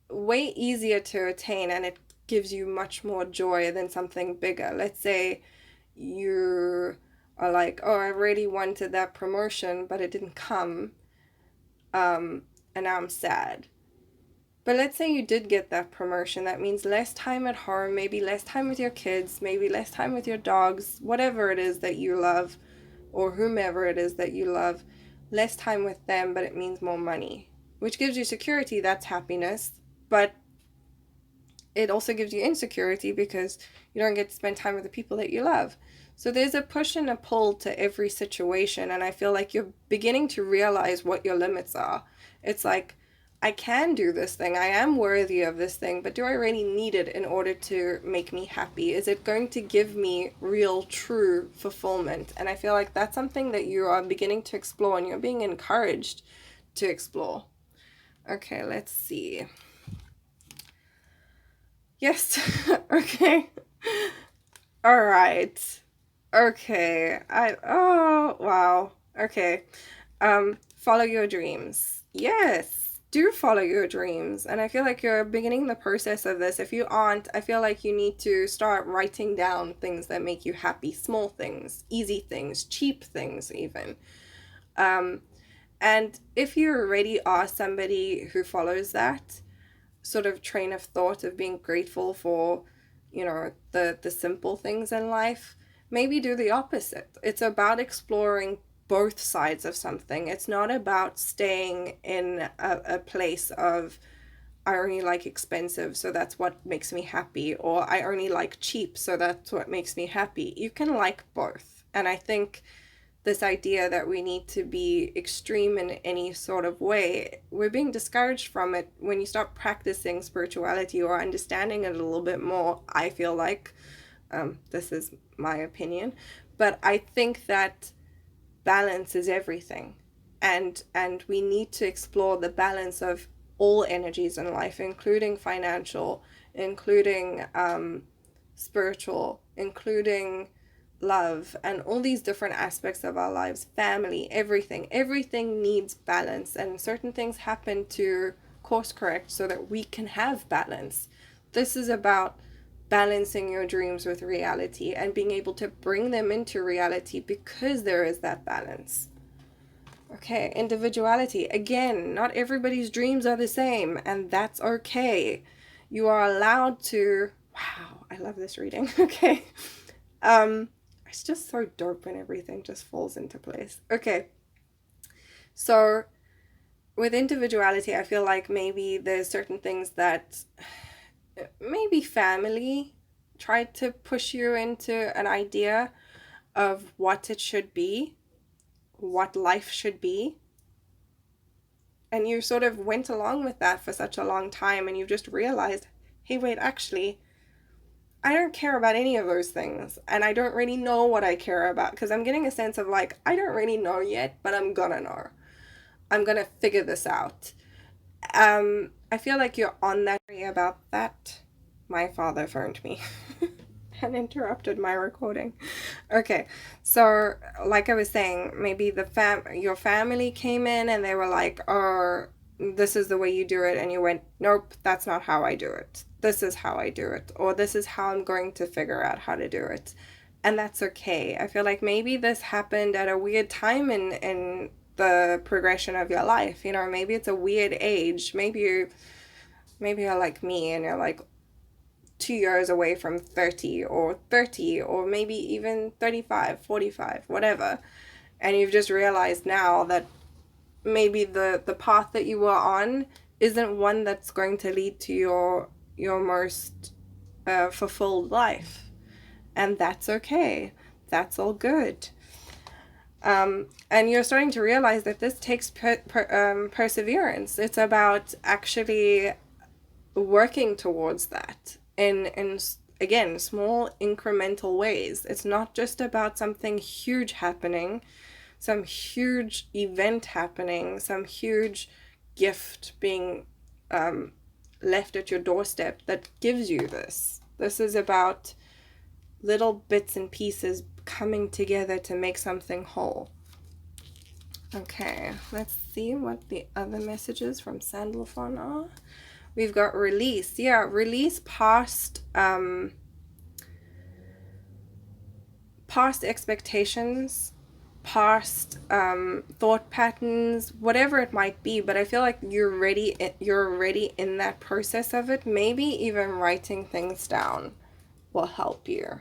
way easier to attain, and it gives you much more joy than something bigger. Let's say you are like, oh, I really wanted that promotion, but it didn't come, and now I'm sad. But let's say you did get that promotion. That means less time at home, maybe less time with your kids, maybe less time with your dogs, whatever it is that you love, or whomever it is that you love, less time with them, but it means more money, which gives you security. That's happiness. But it also gives you insecurity because you don't get to spend time with the people that you love. So there's a push and a pull to every situation, and I feel like you're beginning to realize what your limits are. It's like, I can do this thing, I am worthy of this thing, but do I really need it in order to make me happy? Is it going to give me real, true fulfillment? And I feel like that's something that you are beginning to explore, and you're being encouraged to explore. Okay, let's see. Yes. Okay. All right. Okay. Oh, wow. Okay. Follow your dreams. Yes. Do follow your dreams. And I feel like you're beginning the process of this. If you aren't, I feel like you need to start writing down things that make you happy. Small things, easy things, cheap things even. And if you already are somebody who follows that sort of train of thought of being grateful for, the simple things in life, maybe do the opposite. It's about exploring both sides of something. It's not about staying in a place of, I only like expensive, so that's what makes me happy, or I only like cheap, so that's what makes me happy. You can like both. And I think this idea that we need to be extreme in any sort of way, we're being discouraged from it when you start practicing spirituality or understanding it a little bit more. I feel like, this is my opinion, but I think that balance is everything, and we need to explore the balance of all energies in life, including financial, including spiritual, including love, and all these different aspects of our lives, family, everything needs balance, and certain things happen to course correct so that we can have balance. This is about balancing your dreams with reality and being able to bring them into reality because there is that balance. Okay, individuality. Again, not everybody's dreams are the same, and that's okay. You are allowed to... Wow, I love this reading. Okay. It's just so dope when everything just falls into place. Okay. So, with individuality, I feel like maybe there's certain things that maybe family tried to push you into an idea of what it should be, what life should be. And you sort of went along with that for such a long time, and you just realized, hey, wait, actually, I don't care about any of those things, and I don't really know what I care about, because I'm getting a sense of like, I don't really know yet, but I'm gonna know. I'm gonna figure this out. I feel like you're on that about that. My father phoned me and interrupted my recording. Okay, so like I was saying, maybe your family came in and they were like, oh, this is the way you do it, and you went, nope, that's not how I do it. This is how I do it, or this is how I'm going to figure out how to do it. And that's okay. I feel like maybe this happened at a weird time in the progression of your life. You know, maybe it's a weird age. Maybe you're like me and you're like 2 years away from 30, or maybe even 35, 45, whatever. And you've just realized now that maybe the path that you were on isn't one that's going to lead to your most fulfilled life. And that's okay. That's all good. And you're starting to realize that this takes perseverance. It's about actually working towards that in again, small incremental ways. It's not just about something huge happening, some huge event happening, some huge gift being left at your doorstep that gives you this. This is about little bits and pieces coming together to make something whole. Okay, let's see what the other messages from Sandalphon are. We've got release. Yeah, release past expectations, past thought patterns, whatever it might be. But I feel like you're already in that process of it. Maybe even writing things down will help you.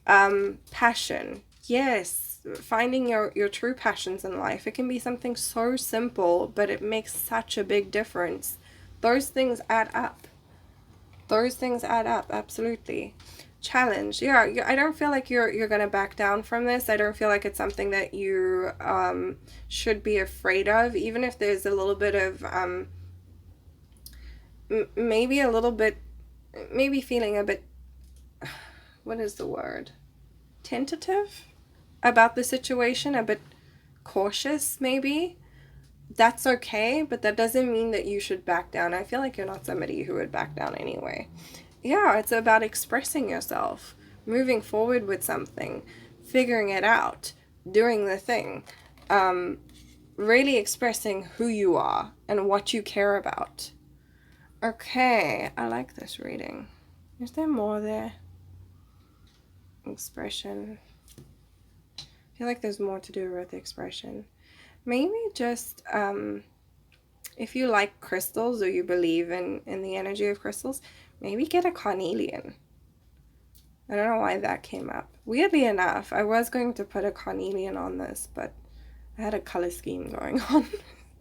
Passion. Yes, finding your true passions in life. It can be something so simple, but it makes such a big difference. Those things add up. Absolutely. Challenge. Yeah, I don't feel like you're gonna back down from this. I don't feel like it's something that you should be afraid of, even if there's a little bit of maybe feeling a bit, what is the word? Tentative about the situation, a bit cautious maybe. That's okay, but that doesn't mean that you should back down. I feel like you're not somebody who would back down anyway. Yeah, it's about expressing yourself, moving forward with something, figuring it out, doing the thing, really expressing who you are and what you care about. Okay, I like this reading. Is there more there? Expression. I feel like there's more to do with expression. Maybe just, if you like crystals or you believe in the energy of crystals, maybe get a carnelian. I don't know why that came up. Weirdly enough, I was going to put a carnelian on this, but I had a color scheme going on,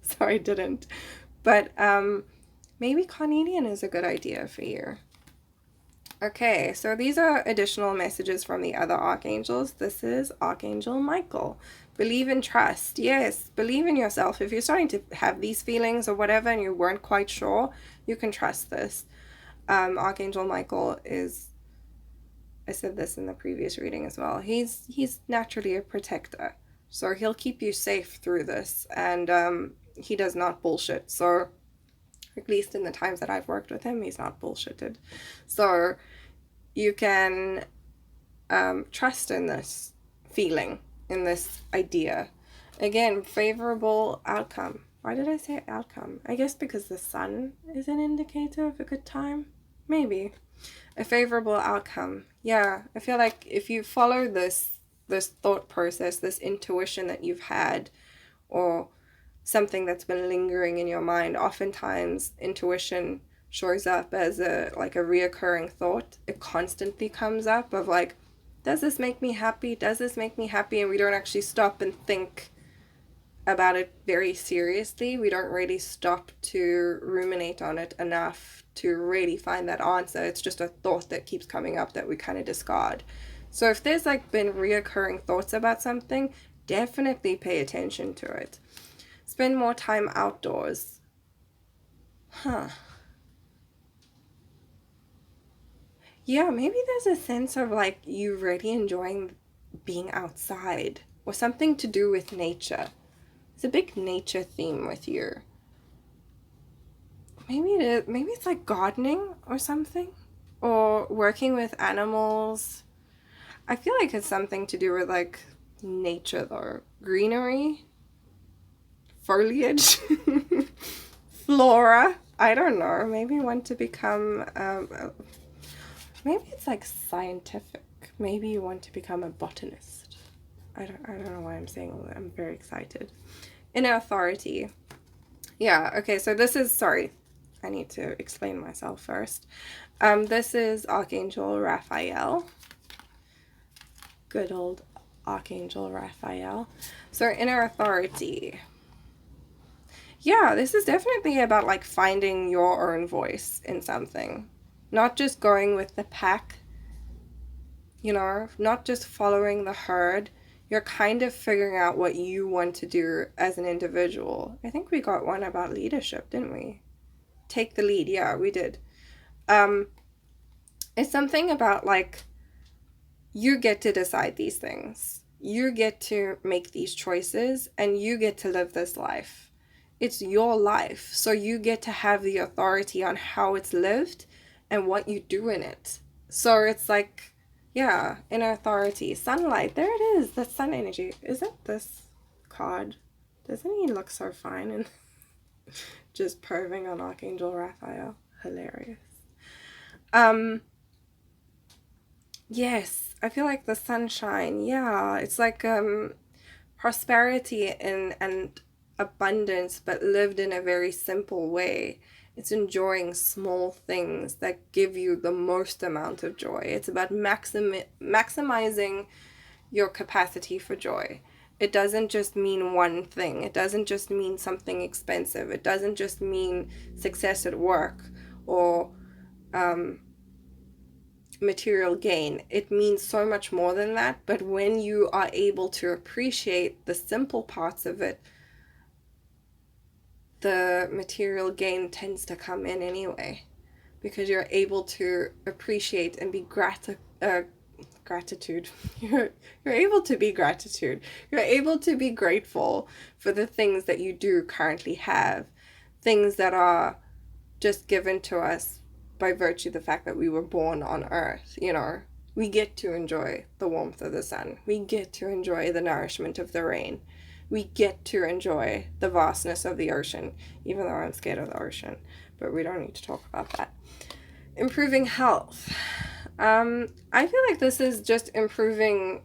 so I didn't. But maybe carnelian is a good idea for you. Okay, so these are additional messages from the other archangels. This is Archangel Michael. Believe and trust. Yes, believe in yourself. If you're starting to have these feelings or whatever and you weren't quite sure, you can trust this. Archangel Michael is, I said this in the previous reading as well, he's naturally a protector. So he'll keep you safe through this, and he does not bullshit. So at least in the times that I've worked with him, he's not bullshitted. So you can trust in this feeling, in this idea. Again, favorable outcome. Why did I say outcome? I guess because the sun is an indicator of a good time. Maybe. A favorable outcome. Yeah, I feel like if you follow this thought process, this intuition that you've had, or something that's been lingering in your mind, oftentimes intuition shows up as a reoccurring thought. It constantly comes up of like, does this make me happy? Does this make me happy? And we don't actually stop and think about it very seriously. We don't really stop to ruminate on it enough to really find that answer. It's just a thought that keeps coming up that we kind of discard. So if there's like been reoccurring thoughts about something, definitely pay attention to it. Spend more time outdoors. Yeah, maybe there's a sense of like you really enjoying being outside, or something to do with nature. It's a big nature theme with you. Maybe it is. Maybe it's like gardening or something, or working with animals. I feel like it's something to do with like nature though. Greenery, foliage, flora. I don't know. Maybe you want to become. Maybe it's like scientific. Maybe you want to become a botanist. I don't know why I'm saying all that. I'm very excited. Inner authority. Yeah, okay, so this is, sorry, I need to explain myself first. This is Archangel Raphael. Good old Archangel Raphael. So inner authority. Yeah, this is definitely about like finding your own voice in something. Not just going with the pack, you know, not just following the herd. You're kind of figuring out what you want to do as an individual. I think we got one about leadership, didn't we? Take the lead. Yeah, we did. It's something about like, you get to decide these things. You get to make these choices, and you get to live this life. It's your life. So you get to have the authority on how it's lived and what you do in it. So it's like, yeah, inner authority. Sunlight, there it is, the sun energy. Isn't this card? Doesn't he look so fine and just perving on Archangel Raphael? Hilarious. Yes, I feel like the sunshine. Yeah, it's like prosperity and abundance, but lived in a very simple way. It's enjoying small things that give you the most amount of joy. It's about maximizing your capacity for joy. It doesn't just mean one thing. It doesn't just mean something expensive. It doesn't just mean success at work or material gain. It means so much more than that. But when you are able to appreciate the simple parts of it, the material gain tends to come in anyway, because you're able to appreciate and be gratitude. You're able to be gratitude. You're able to be grateful for the things that you do currently have, things that are just given to us by virtue of the fact that we were born on Earth. You know, we get to enjoy the warmth of the sun. We get to enjoy the nourishment of the rain. We get to enjoy the vastness of the ocean, even though I'm scared of the ocean, but we don't need to talk about that. Improving health. I feel like this is just improving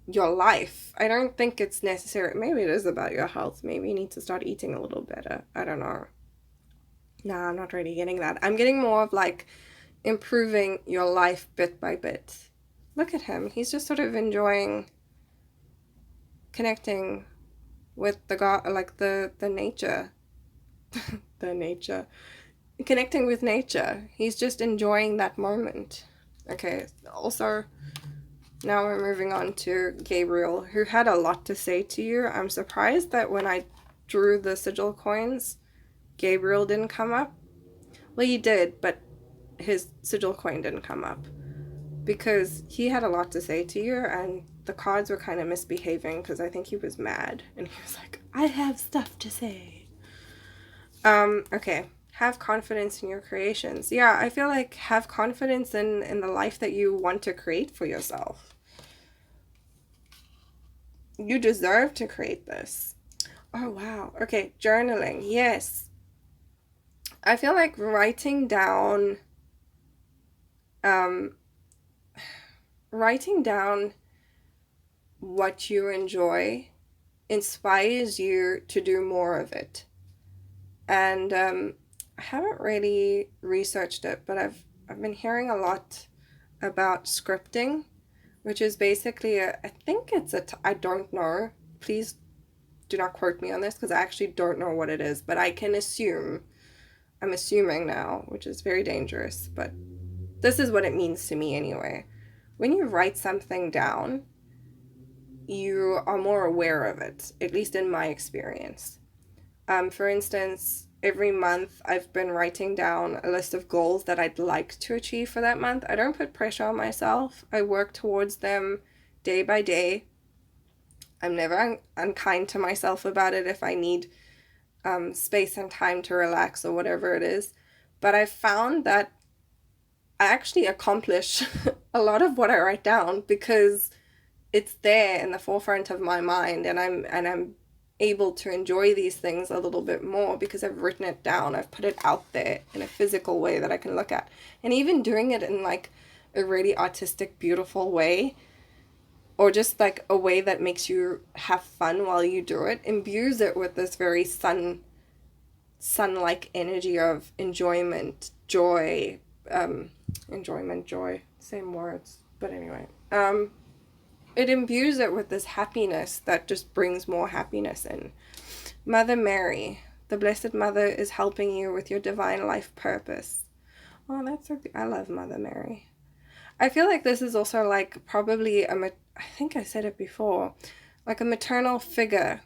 your life. I don't think it's necessary. Maybe it is about your health. Maybe you need to start eating a little better. I don't know. Nah, I'm not really getting that. I'm getting more of like improving your life bit by bit. Look at him. He's just sort of enjoying connecting with the God, like the nature. The nature. Connecting with nature. He's just enjoying that moment. Okay, also, now we're moving on to Gabriel, who had a lot to say to you. I'm surprised that when I drew the sigil coins, Gabriel didn't come up. Well, he did, but his sigil coin didn't come up, because he had a lot to say to you, and the cards were kind of misbehaving because I think he was mad, and he was like, I have stuff to say. Okay. Have confidence in your creations. Yeah, I feel like have confidence in the life that you want to create for yourself. You deserve to create this. Oh, wow. Okay, journaling. Yes. I feel like writing down what you enjoy inspires you to do more of it. And I haven't really researched it, but I've been hearing a lot about scripting, which is basically I think it's I don't know. Please do not quote me on this because I actually don't know what it is, but I can assume. I'm assuming now, which is very dangerous, but this is what it means to me anyway. When you write something down, you are more aware of it, at least in my experience. For instance, every month I've been writing down a list of goals that I'd like to achieve for that month. I don't put pressure on myself. I work towards them day by day. I'm never unkind to myself about it if I need space and time to relax or whatever it is. But I've found that I actually accomplish a lot of what I write down because it's there in the forefront of my mind, and I'm able to enjoy these things a little bit more because I've written it down. I've put it out there in a physical way that I can look at. And even doing it in like a really artistic, beautiful way, or just like a way that makes you have fun while you do it, imbues it with this very sun-like energy of enjoyment, joy, joy, same words, but anyway. It imbues it with this happiness that just brings more happiness in. Mother Mary, the Blessed Mother, is helping you with your divine life purpose. Oh, that's so good. I love Mother Mary. I feel like this is also like probably I think I said it before, like a maternal figure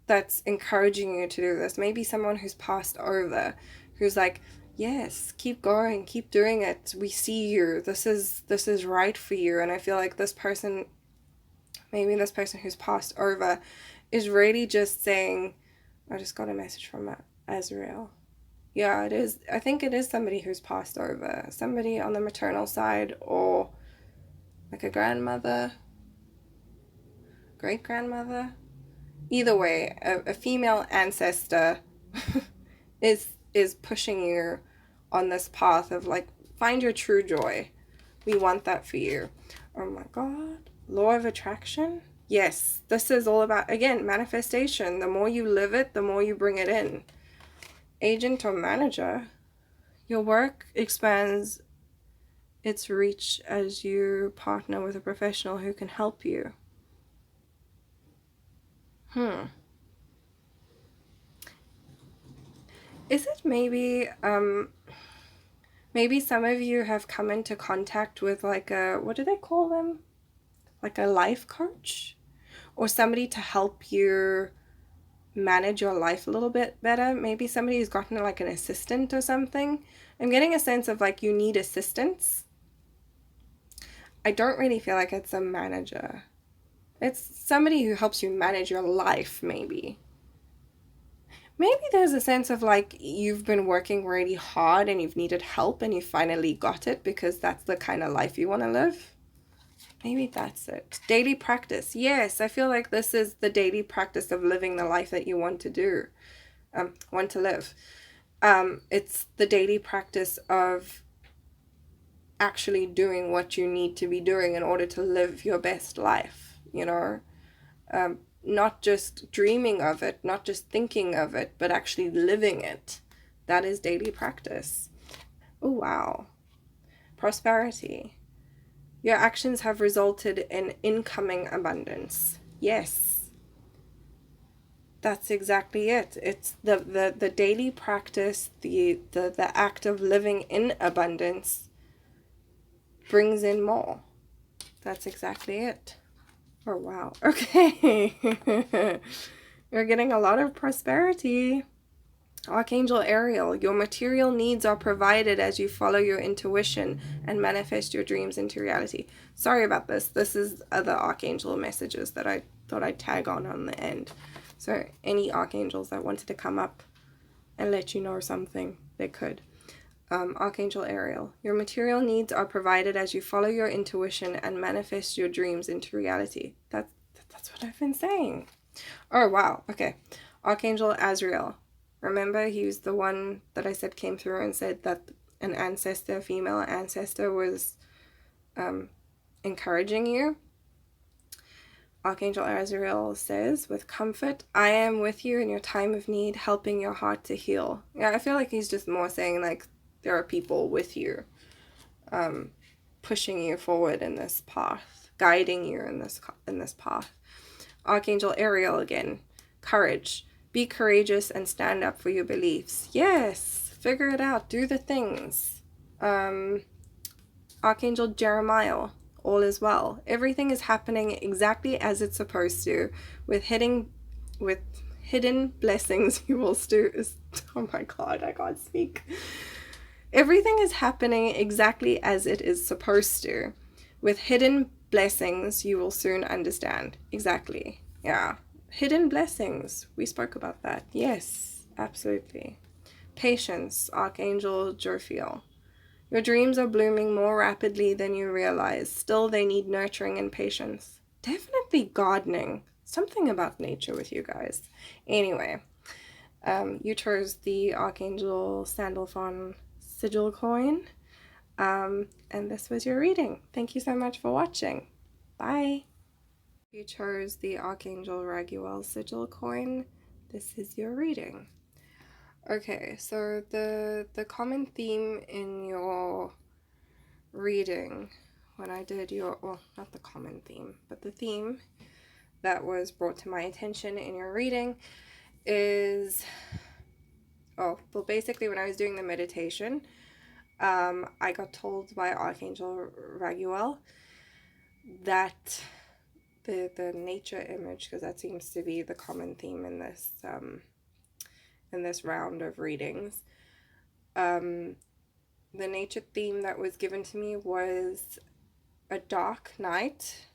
that's encouraging you to do this. Maybe someone who's passed over, who's like, yes, keep going, keep doing it. We see you. This is right for you. And I feel like this person, maybe this person who's passed over, is really just saying, I just got a message from Azrael. Yeah, it is. I think it is somebody who's passed over. Somebody on the maternal side, or like a grandmother, great-grandmother. Either way, a female ancestor is pushing you on this path of like, find your true joy. We want that for you. Oh my God. Law of attraction? Yes, this is all about, again, manifestation. The more you live it, the more you bring it in. Agent or manager, your work expands its reach as you partner with a professional who can help you. Is it maybe some of you have come into contact with like a, what do they call them? Like a life coach, or somebody to help you manage your life a little bit better. Maybe somebody who's gotten like an assistant or something. I'm getting a sense of like you need assistance. I don't really feel like it's a manager. It's somebody who helps you manage your life, maybe. Maybe there's a sense of like you've been working really hard and you've needed help and you finally got it because that's the kind of life you want to live. Maybe that's it. Daily practice. Yes, I feel like this is the daily practice of living the life that you want to do, want to live. It's the daily practice of actually doing what you need to be doing in order to live your best life, you know? Not just dreaming of it, not just thinking of it, but actually living it. That is daily practice. Oh, wow. Prosperity. Your actions have resulted in incoming abundance. Yes. That's exactly it. It's the daily practice, the act of living in abundance brings in more. That's exactly it. Oh, wow. Okay. You're getting a lot of prosperity. Archangel Ariel, your material needs are provided as you follow your intuition and manifest your dreams into reality. Sorry about this. This is other archangel messages that I thought I'd tag on the end. So any archangels that wanted to come up and let you know something, they could. Archangel Ariel, your material needs are provided as you follow your intuition and manifest your dreams into reality. That's what I've been saying. Oh, wow. Okay. Archangel Azrael. Remember, he was the one that I said came through and said that an ancestor, female ancestor, was encouraging you. Archangel Azrael says, with comfort, I am with you in your time of need, helping your heart to heal. Yeah, I feel like he's just more saying, like, there are people with you, pushing you forward in this path, guiding you in this path. Archangel Ariel again, courage. Be courageous and stand up for your beliefs. Yes, figure it out. Do the things. Archangel Jeremiah, all is well. Everything is happening exactly as it's supposed to. With hidden blessings, you will oh my God, I can't speak. Everything is happening exactly as it is supposed to. With hidden blessings, you will soon understand. Exactly. Yeah. Hidden blessings. We spoke about that. Yes, absolutely. Patience, Archangel Jophiel. Your dreams are blooming more rapidly than you realize. Still, they need nurturing and patience. Definitely gardening. Something about nature with you guys. Anyway, you chose the Archangel Sandalphon sigil coin. And this was your reading. Thank you so much for watching. Bye. You chose the Archangel Raguel sigil coin. This is your reading. Okay, so the common theme in your reading, when I did your, well, not the common theme, but the theme that was brought to my attention in your reading is, well, basically when I was doing the meditation, I got told by Archangel Raguel that the nature image, because that seems to be the common theme in this round of readings, the nature theme that was given to me was a dark night,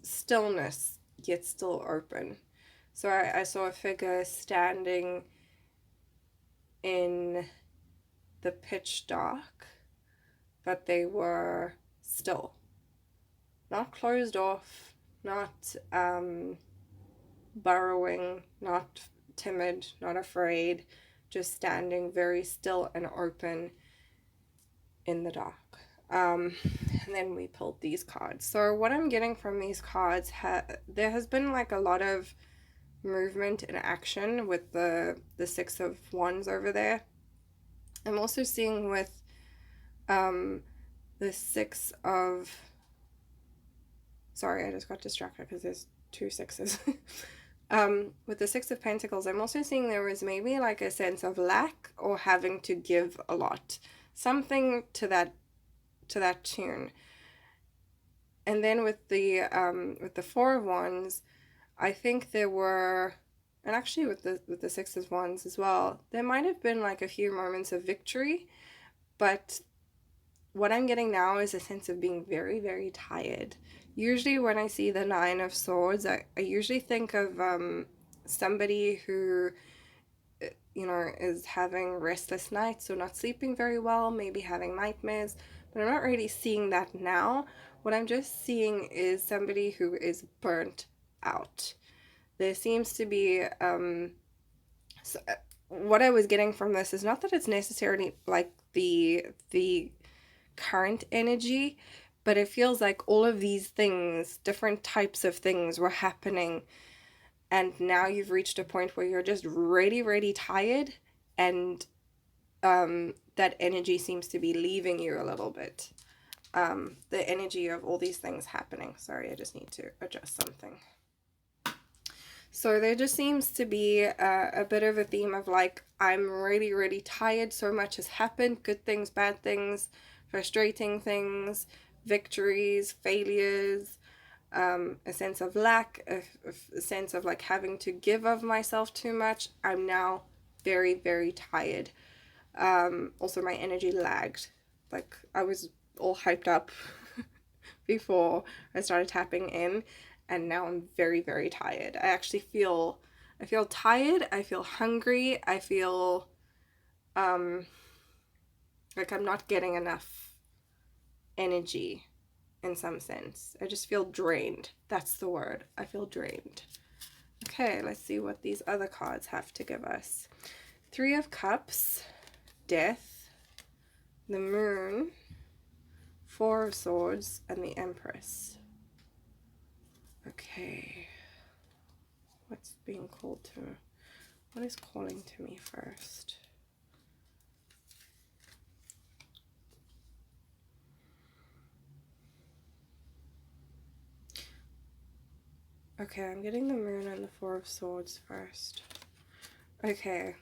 stillness, yet still open. So I saw a figure standing in the pitch dark, but they were still. Not closed off, not burrowing, not timid, not afraid, just standing very still and open in the dark. And then we pulled these cards. So what I'm getting from these cards, there has been like a lot of movement and action with the Six of Wands over there. I'm also seeing with the Six of... Sorry, I just got distracted because there's two sixes. With the Six of Pentacles, I'm also seeing there was maybe like a sense of lack or having to give a lot. Something to that tune. And then with the Four of Wands, I think there were, and actually with the Six of Wands as well, there might have been like a few moments of victory, but what I'm getting now is a sense of being very, very tired. Usually when I see the Nine of Swords, I usually think of somebody who, you know, is having restless nights, so not sleeping very well, maybe having nightmares, but I'm not really seeing that now. What I'm just seeing is somebody who is burnt out. There seems to be, what I was getting from this is not that it's necessarily like the current energy, but it feels like all of these things, different types of things were happening, and now you've reached a point where you're just really, really tired, and that energy seems to be leaving you a little bit. The energy of all these things happening. Sorry, I just need to adjust something. So there just seems to be a bit of a theme of like, I'm really, really tired. So much has happened. Good things, bad things, frustrating things, victories, failures, a sense of lack, a sense of like having to give of myself too much. I'm now very, very tired. Also, my energy lagged. Like, I was all hyped up before I started tapping in, and now I'm very, very tired. I feel tired, I feel hungry, I feel like I'm not getting enough energy in some sense. I just feel drained. That's the word. I feel drained. Okay, let's see what these other cards have to give us. Three of Cups, Death, the Moon, Four of Swords, and the Empress. Okay. What's being called to me? What is calling to me first? Okay, I'm getting the Moon and the Four of Swords first. Okay.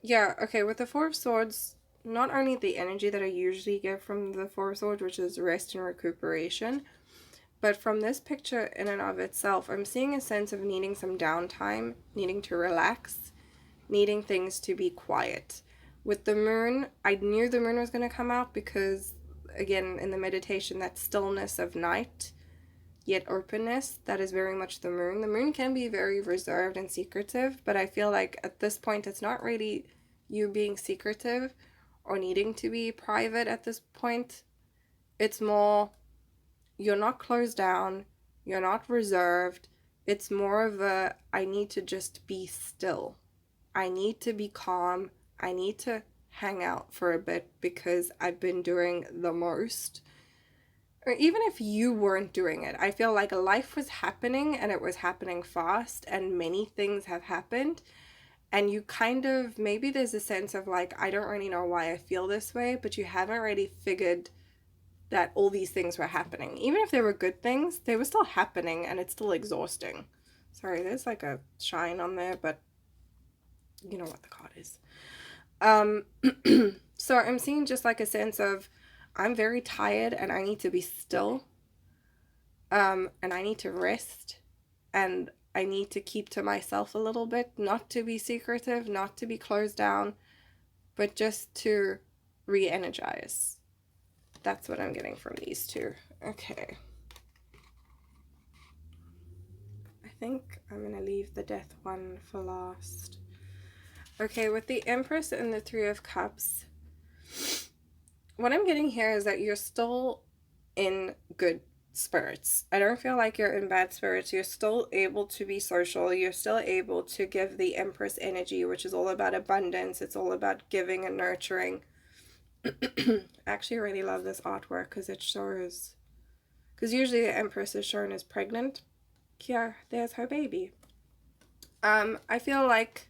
Yeah, okay, with the Four of Swords, not only the energy that I usually get from the Four of Swords, which is rest and recuperation, but from this picture in and of itself, I'm seeing a sense of needing some downtime, needing to relax, needing things to be quiet. With the Moon, I knew the Moon was going to come out because, again, in the meditation, that stillness of night, yet openness, that is very much the Moon. The Moon can be very reserved and secretive, but I feel like at this point, it's not really you being secretive or needing to be private at this point. It's more, you're not closed down, you're not reserved. It's more of a, I need to just be still. I need to be calm. I need to hang out for a bit because I've been doing the most. Or even if you weren't doing it, I feel like life was happening and it was happening fast and many things have happened. And you kind of, maybe there's a sense of like, I don't really know why I feel this way, but you haven't really figured that all these things were happening. Even if they were good things, they were still happening and it's still exhausting. Sorry, there's like a shine on there, but you know what the card is. So I'm seeing just like a sense of, I'm very tired and I need to be still. And I need to rest. And I need to keep to myself a little bit, not to be secretive, not to be closed down, but just to re-energize. That's what I'm getting from these two. Okay. I think I'm going to leave the Death one for last. Okay, with the Empress and the Three of Cups, what I'm getting here is that you're still in good spirits. I don't feel like you're in bad spirits. You're still able to be social. You're still able to give the Empress energy, which is all about abundance. It's all about giving and nurturing. I actually really love this artwork because it shows, because usually the Empress is shown as pregnant. Here, there's her baby. I feel like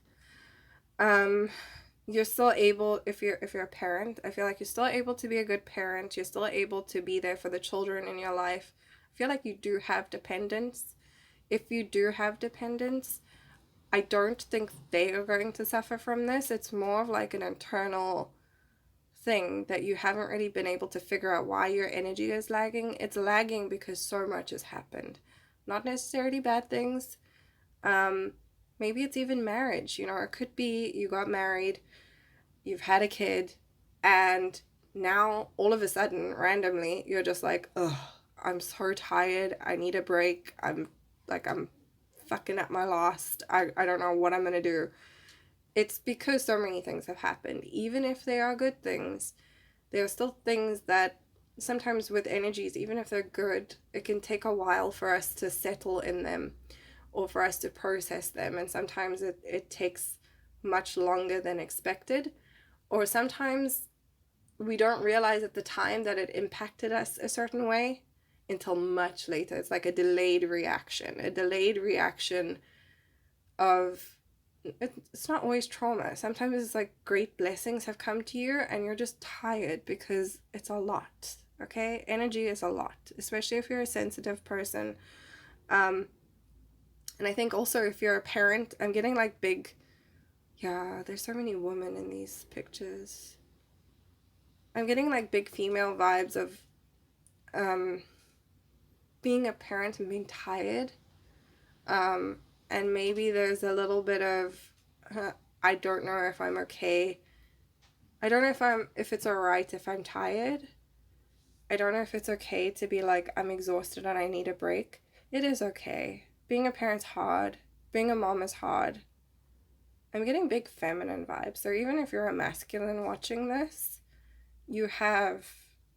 you're still able, if you're a parent, I feel like you're still able to be a good parent. You're still able to be there for the children in your life. I feel like you do have dependents. If you do have dependents, I don't think they are going to suffer from this. It's more of like an internal thing that you haven't really been able to figure out why your energy is lagging. It's lagging because so much has happened. Not necessarily bad things. Maybe it's even marriage. You know, it could be you got married, you've had a kid, and now all of a sudden, randomly, you're just like, ugh, I'm so tired. I need a break. I'm fucking at my last. I don't know what I'm going to do. It's because so many things have happened. Even if they are good things, there are still things that sometimes with energies, even if they're good, it can take a while for us to settle in them or for us to process them. And sometimes it takes much longer than expected. Or sometimes we don't realize at the time that it impacted us a certain way until much later. It's like a delayed reaction of, it's not always trauma. Sometimes it's like great blessings have come to you and you're just tired because it's a lot. Okay, energy is a lot, especially if you're a sensitive person. And I think also if you're a parent, I'm getting like big, yeah, there's so many women in these pictures. I'm getting like big female vibes of being a parent and being tired. And maybe there's a little bit of, I don't know if I'm okay. I don't know if it's alright if I'm tired. I don't know if it's okay to be like, I'm exhausted and I need a break. It is okay. Being a parent's hard. Being a mom is hard. I'm getting big feminine vibes. So even if you're a masculine watching this, you have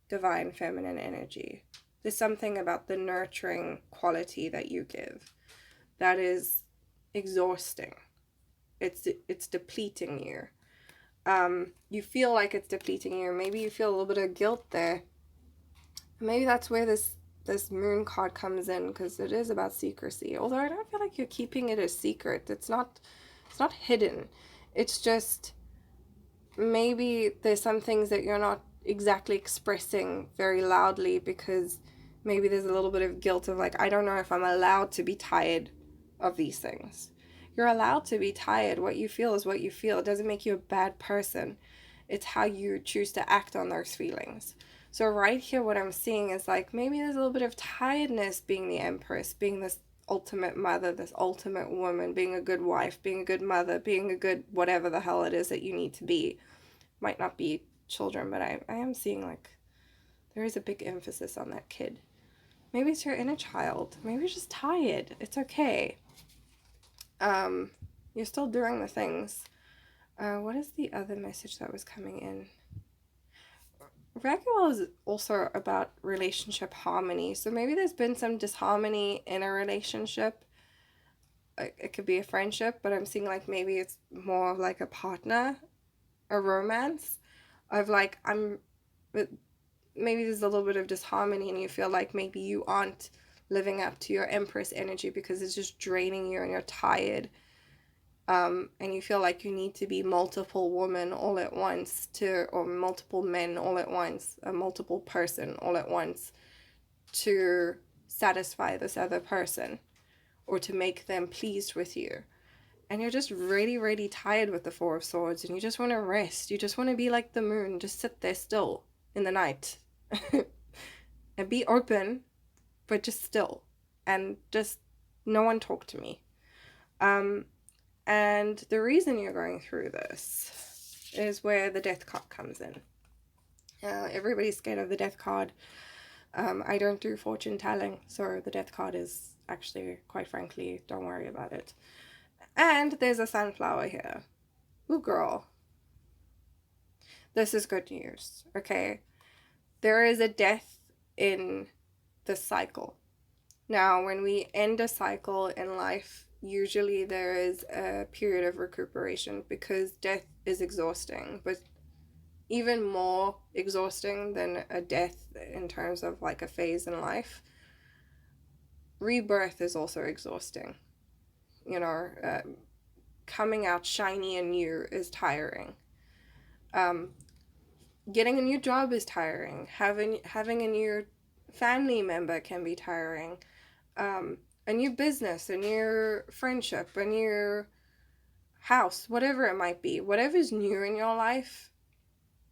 divine feminine energy. There's something about the nurturing quality that you give that is exhausting. It's depleting you. You feel like it's depleting you. Maybe you feel a little bit of guilt there. Maybe that's where this moon card comes in, because it is about secrecy. Although I don't feel like you're keeping it a secret. It's not hidden. It's just maybe there's some things that you're not exactly expressing very loudly, because maybe there's a little bit of guilt of like, I don't know if I'm allowed to be tired of these things. You're allowed to be tired. What you feel is what you feel. It doesn't make you a bad person. It's how you choose to act on those feelings. So right here, what I'm seeing is like, maybe there's a little bit of tiredness being the Empress, being this ultimate mother, this ultimate woman, being a good wife, being a good mother, being a good whatever the hell it is that you need to be. Might not be children, but I am seeing like there is a big emphasis on that kid. Maybe it's your inner child. Maybe you're just tired. It's okay. You're still doing the things. What is the other message that was coming in? Raguel is also about relationship harmony. So maybe there's been some disharmony in a relationship. It could be a friendship, but I'm seeing like maybe it's more of like a partner, a romance of like, maybe there's a little bit of disharmony and you feel like maybe you aren't living up to your Empress energy because it's just draining you and you're tired. And you feel like you need to be multiple women all at once or multiple men all at once, a multiple person all at once to satisfy this other person or to make them pleased with you. And you're just really, really tired with the Four of Swords and you just want to rest. You just want to be like the moon, just sit there still in the night and be open, but just still, and just no one talk to me. And the reason you're going through this is where the Death card comes in. Everybody's scared of the Death card. I don't do fortune telling, so the Death card is actually, quite frankly, don't worry about it. And there's a sunflower here. Ooh, girl. This is good news, okay? There is a death in the cycle. Now, when we end a cycle in life, usually there is a period of recuperation because death is exhausting, but even more exhausting than a death in terms of like a phase in life, rebirth is also exhausting. You know, coming out shiny and new is tiring. Getting a new job is tiring. Having a new family member can be tiring. A new business, a new friendship, a new house, whatever it might be, whatever's new in your life,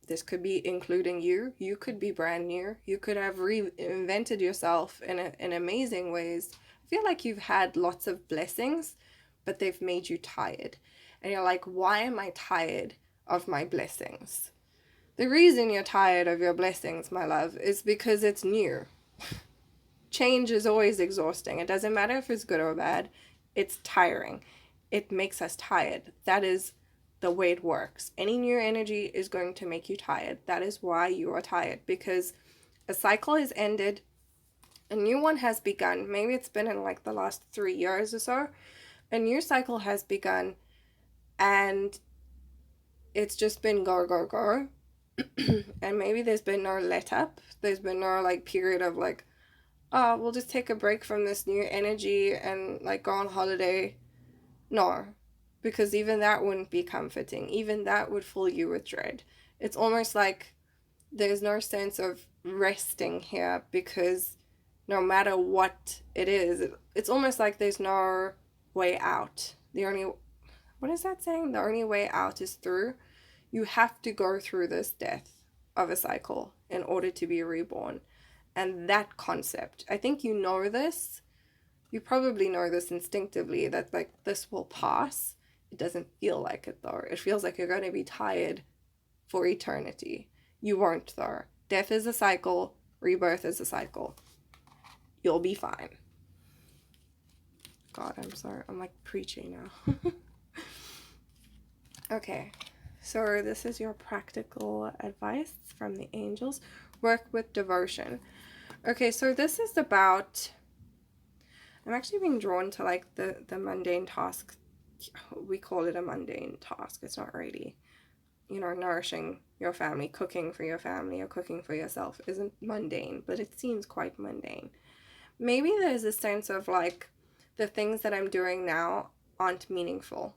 this could be including you. You could be brand new. You could have reinvented yourself in amazing ways. I feel like you've had lots of blessings, but they've made you tired. And you're like, why am I tired of my blessings? The reason you're tired of your blessings, my love, is because it's new. Change is always exhausting. It doesn't matter if it's good or bad. It's tiring. It makes us tired. That is the way it works. Any new energy is going to make you tired. That is why you are tired, because a cycle is ended. A new one has begun. Maybe it's been in like the last 3 years or so. A new cycle has begun and it's just been go, go, go. And maybe there's been no let up. There's been no like period of like, oh, we'll just take a break from this new energy and like go on holiday. No, because even that wouldn't be comforting. Even that would fill you with dread. It's almost like there's no sense of resting here because no matter what it is. It's almost like there's no way out. The only, what is that saying? The only way out is through. You have to go through this death of a cycle in order to be reborn. And that concept, I think you know this. You probably know this instinctively, that like this will pass. It doesn't feel like it though. It feels like you're going to be tired for eternity. You won't though. Death is a cycle. Rebirth is a cycle. You'll be fine. God, I'm sorry. I'm like preaching now. Okay. So this is your practical advice from the angels. Work with devotion. Okay, so this is about, I'm actually being drawn to like the mundane task. We call it a mundane task. It's not really, you know, nourishing your family, cooking for your family or cooking for yourself isn't mundane, but it seems quite mundane. Maybe there's a sense of like the things that I'm doing now aren't meaningful,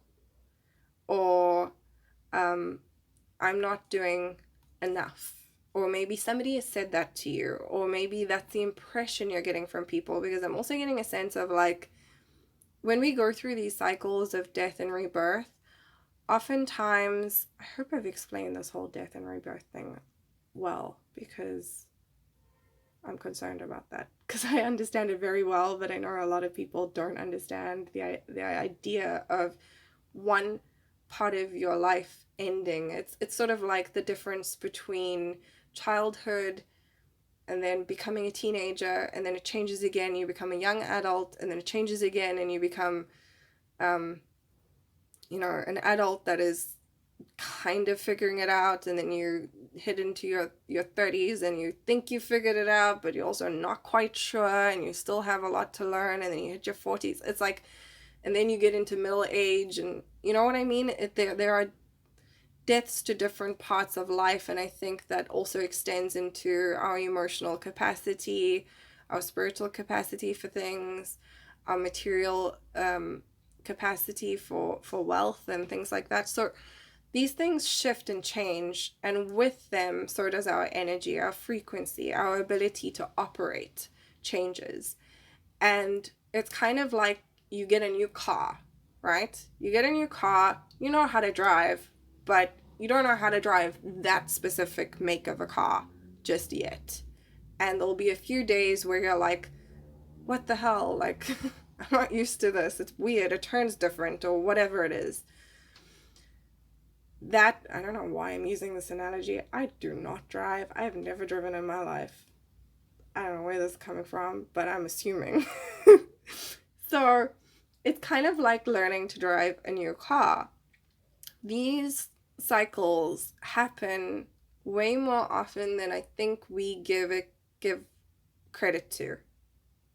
or I'm not doing enough, or maybe somebody has said that to you, or maybe that's the impression you're getting from people, because I'm also getting a sense of like when we go through these cycles of death and rebirth, oftentimes, I hope I've explained this whole death and rebirth thing well, because I'm concerned about that, because I understand it very well, but I know a lot of people don't understand the idea of one part of your life ending. It's sort of like the difference between childhood and then becoming a teenager, and then it changes again, you become a young adult, and then it changes again and you become you know, an adult that is kind of figuring it out, and then you hit into your 30s and you think you figured it out, but you're also not quite sure, and you still have a lot to learn, and then you hit your 40s. It's like, and then you get into middle age, and you know what I mean? There are deaths to different parts of life, and I think that also extends into our emotional capacity, our spiritual capacity for things, our material capacity for wealth and things like that. So these things shift and change, and with them, so does our energy, our frequency, our ability to operate changes. And it's kind of like you get a new car, right? You get a new car, you know how to drive, but you don't know how to drive that specific make of a car just yet. And there'll be a few days where you're like, what the hell? Like, I'm not used to this. It's weird. It turns different, or whatever it is. That, I don't know why I'm using this analogy. I do not drive. I have never driven in my life. I don't know where this is coming from, but I'm assuming. So it's kind of like learning to drive a new car. These cycles happen way more often than I think we give credit to.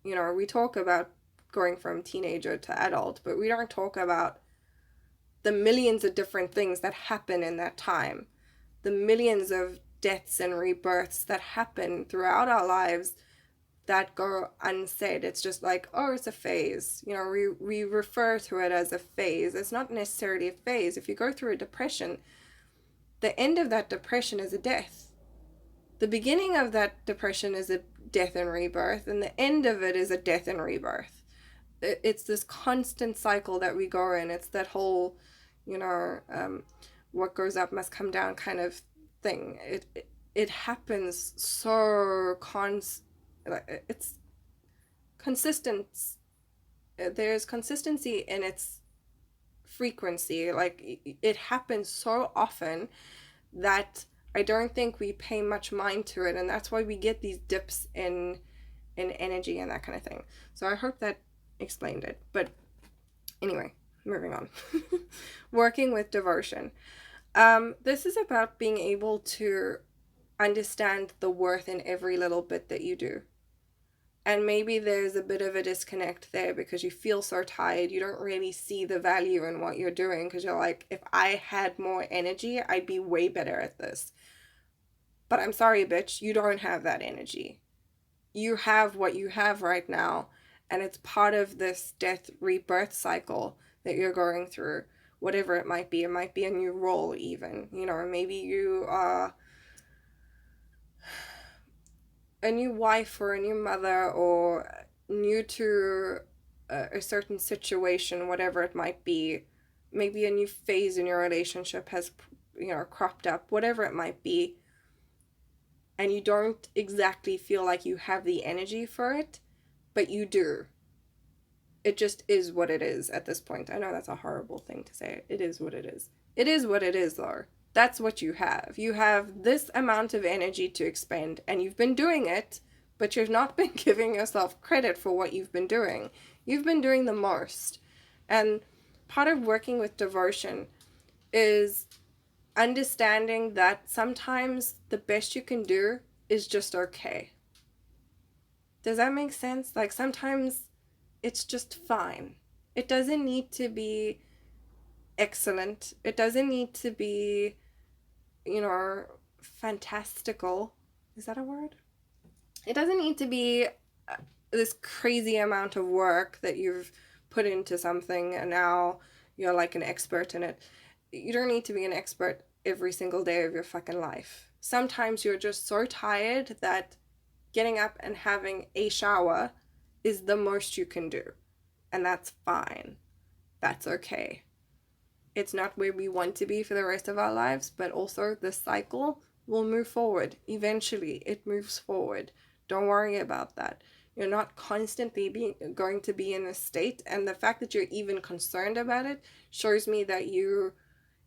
You know, we talk about going from teenager to adult, but we don't talk about the millions of different things that happen in that time, the millions of deaths and rebirths that happen throughout our lives that go unsaid. It's just like, oh, it's a phase. You know, we refer to it as a phase. It's not necessarily a phase. If you go through a depression, the end of that depression is a death. The beginning of that depression is a death and rebirth, and the end of it is a death and rebirth. It's this constant cycle that we go in. It's that whole, you know, what goes up must come down kind of thing. It happens so it's consistent. There's consistency in its frequency. Like, it happens so often that I don't think we pay much mind to it, and that's why we get these dips in energy and that kind of thing. So I hope that explained it. But anyway, moving on. Working with devotion. This is about being able to understand the worth in every little bit that you do. And maybe there's a bit of a disconnect there because you feel so tired. You don't really see the value in what you're doing because you're like, if I had more energy, I'd be way better at this. But I'm sorry, bitch, you don't have that energy. You have what you have right now, and it's part of this death rebirth cycle that you're going through, whatever it might be. It might be a new role even, you know, maybe you are a new wife or a new mother or new to a certain situation, whatever it might be, maybe a new phase in your relationship has, cropped up, whatever it might be, and you don't exactly feel like you have the energy for it, but you do. It just is what it is at this point. I know that's a horrible thing to say. It is what it is. It is what it is, though. That's what you have. You have this amount of energy to expend, and you've been doing it, but you've not been giving yourself credit for what you've been doing. You've been doing the most. And part of working with devotion is understanding that sometimes the best you can do is just okay. Does that make sense? Like, sometimes it's just fine. It doesn't need to be excellent. It doesn't need to be, fantastical. Is that a word? It doesn't need to be this crazy amount of work that you've put into something and now you're like an expert in it. You don't need to be an expert every single day of your fucking life. Sometimes you're just so tired that getting up and having a shower is the most you can do. And that's fine. That's okay. It's not where we want to be for the rest of our lives, but also the cycle will move forward. Eventually, it moves forward. Don't worry about that. You're not constantly going to be in a state, and the fact that you're even concerned about it shows me that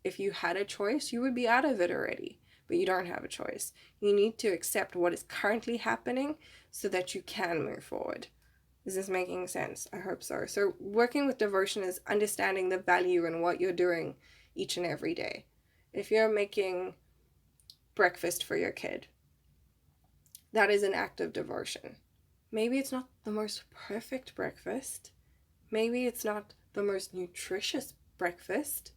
if you had a choice, you would be out of it already. But you don't have a choice. You need to accept what is currently happening so that you can move forward. Is this making sense? I hope so. So working with devotion is understanding the value in what you're doing each and every day. If you're making breakfast for your kid, that is an act of devotion. Maybe it's not the most perfect breakfast. Maybe it's not the most nutritious breakfast.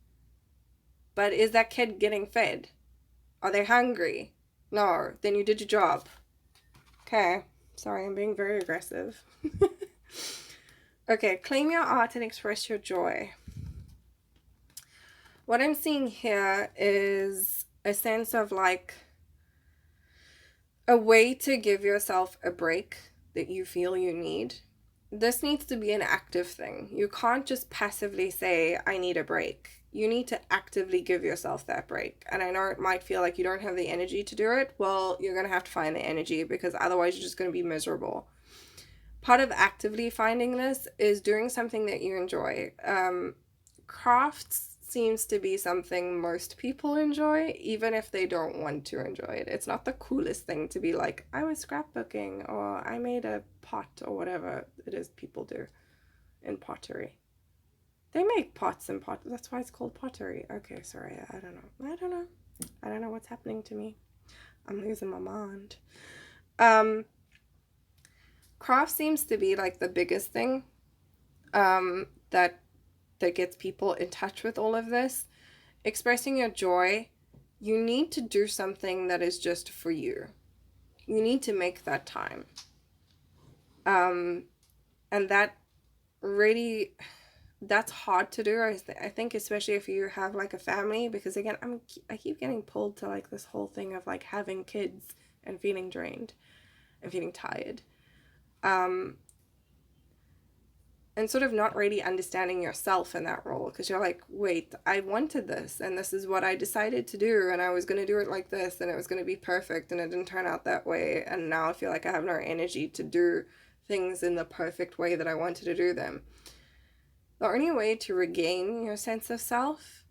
But is that kid getting fed? Are they hungry? No, then you did your job. Okay. Sorry, I'm being very aggressive. Okay, claim your art and express your joy. What I'm seeing here is a sense of like a way to give yourself a break that you feel you need. This needs to be an active thing. You can't just passively say, I need a break. You need to actively give yourself that break. And I know it might feel like you don't have the energy to do it. Well, you're going to have to find the energy because otherwise you're just going to be miserable. Part of actively finding this is doing something that you enjoy. Crafts seems to be something most people enjoy, even if they don't want to enjoy it. It's not the coolest thing to be like, I was scrapbooking or I made a pot or whatever it is people do in pottery. They make pots and pots. That's why it's called pottery. Okay, sorry. I don't know what's happening to me. I'm losing my mind. Craft seems to be like the biggest thing that gets people in touch with all of this. Expressing your joy, you need to do something that is just for you. You need to make that time. And that really, that's hard to do. I think especially if you have like a family, because again, I keep getting pulled to like this whole thing of like having kids and feeling drained and feeling tired. And sort of not really understanding yourself in that role, because you're like, wait, I wanted this and this is what I decided to do and I was going to do it like this and it was going to be perfect and it didn't turn out that way, and now I feel like I have no energy to do things in the perfect way that I wanted to do them. The only way to regain your sense of self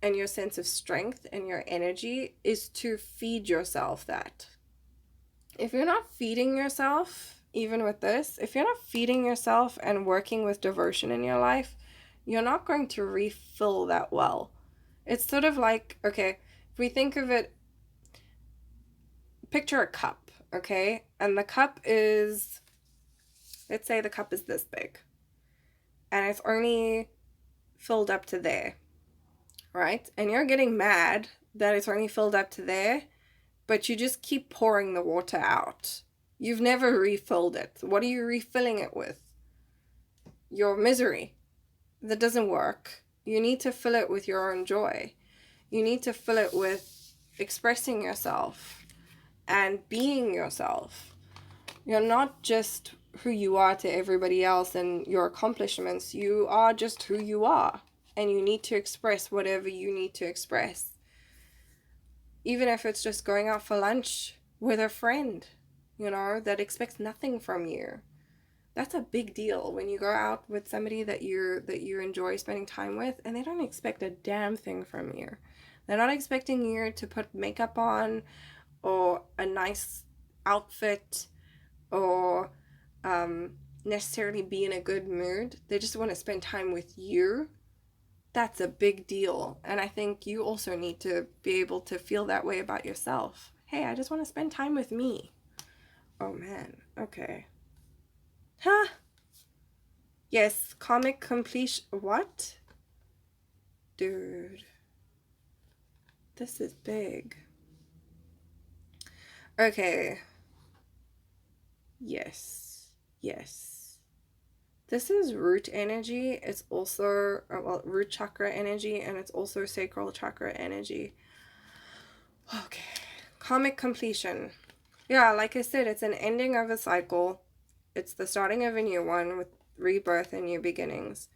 and your sense of strength and your energy is to feed yourself that. If you're not feeding yourself, even with this, if you're not feeding yourself and working with devotion in your life, you're not going to refill that well. It's sort of like, okay, if we think of it, picture a cup, okay? And the cup is, let's say the cup is this big. And it's only filled up to there, right? And you're getting mad that it's only filled up to there, but you just keep pouring the water out. You've never refilled it. What are you refilling it with? Your misery. That doesn't work. You need to fill it with your own joy. You need to fill it with expressing yourself and being yourself. You're not just who you are to everybody else and your accomplishments. You are just who you are, and you need to express whatever you need to express. Even if it's just going out for lunch with a friend, you know, that expects nothing from you. That's a big deal when you go out with somebody that you enjoy spending time with, and they don't expect a damn thing from you. They're not expecting you to put makeup on or a nice outfit or necessarily be in a good mood. They just want to spend time with you. That's a big deal. And I think you also need to be able to feel that way about yourself. Hey, I just want to spend time with me. Oh man, okay. Huh? Yes, karmic completion. What? Dude. This is big. Okay. Yes. Yes. This is root energy. It's also, well, root chakra energy, and it's also sacral chakra energy. Okay. Karmic completion. Yeah, like I said, it's an ending of a cycle. It's the starting of a new one with rebirth and new beginnings.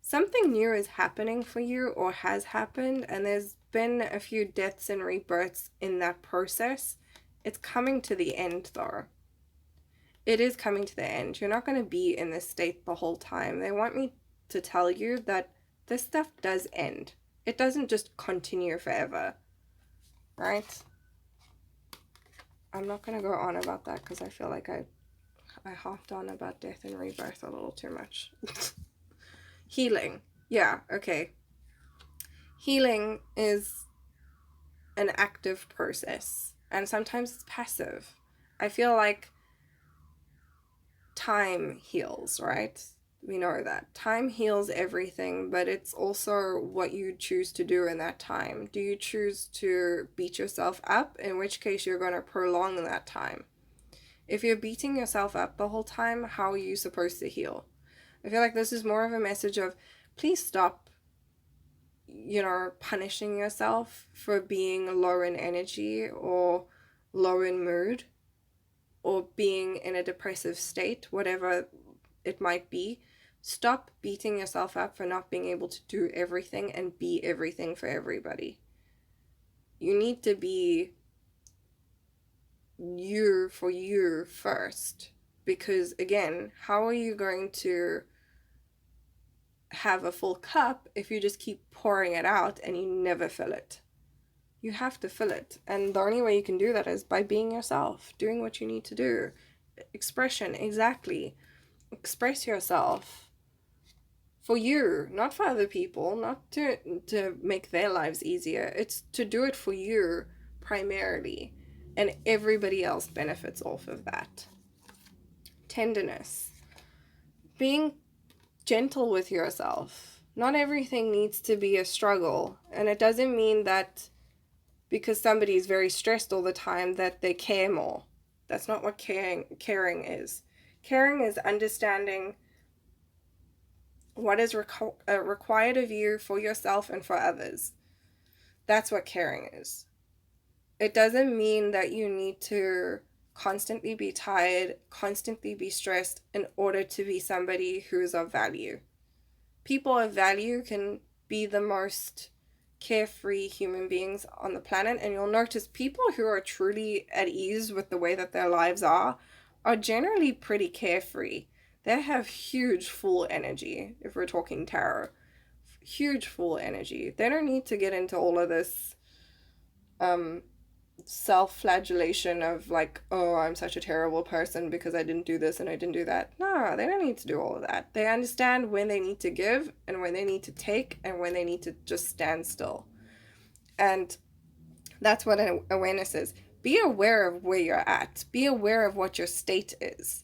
Something new is happening for you or has happened, and there's been a few deaths and rebirths in that process. It's coming to the end, though. It is coming to the end. You're not going to be in this state the whole time. They want me to tell you that this stuff does end. It doesn't just continue forever, right? I'm not going to go on about that because I feel like I harped on about death and rebirth a little too much. Healing. Yeah, okay. Healing is an active process, and sometimes it's passive. I feel like time heals, right? We know that. Time heals everything, but it's also what you choose to do in that time. Do you choose to beat yourself up? In which case you're going to prolong that time. If you're beating yourself up the whole time, how are you supposed to heal? I feel like this is more of a message of, please stop, you know, punishing yourself for being low in energy or low in mood or being in a depressive state, whatever it might be. Stop beating yourself up for not being able to do everything and be everything for everybody. You need to be you for you first, because again, how are you going to have a full cup if you just keep pouring it out and you never fill it? You have to fill it, and the only way you can do that is by being yourself, doing what you need to do. Expression, exactly. Express yourself for you, not for other people, not to make their lives easier. It's to do it for you primarily, and everybody else benefits off of that. Tenderness. Being gentle with yourself. Not everything needs to be a struggle, and it doesn't mean that because somebody is very stressed all the time that they care more. That's not what caring is. Caring is understanding what is required of you for yourself and for others. That's what caring is. It doesn't mean that you need to constantly be tired, constantly be stressed in order to be somebody who's of value. People of value can be the most carefree human beings on the planet, and you'll notice people who are truly at ease with the way that their lives are generally pretty carefree. They have huge full energy. If we're talking tarot, huge full energy. They don't need to get into all of this self-flagellation of like, oh, I'm such a terrible person because I didn't do this and I didn't do that. No, they don't need to do all of that. They understand when they need to give and when they need to take and when they need to just stand still. And that's what awareness is. Be aware of where you're at. Be aware of what your state is.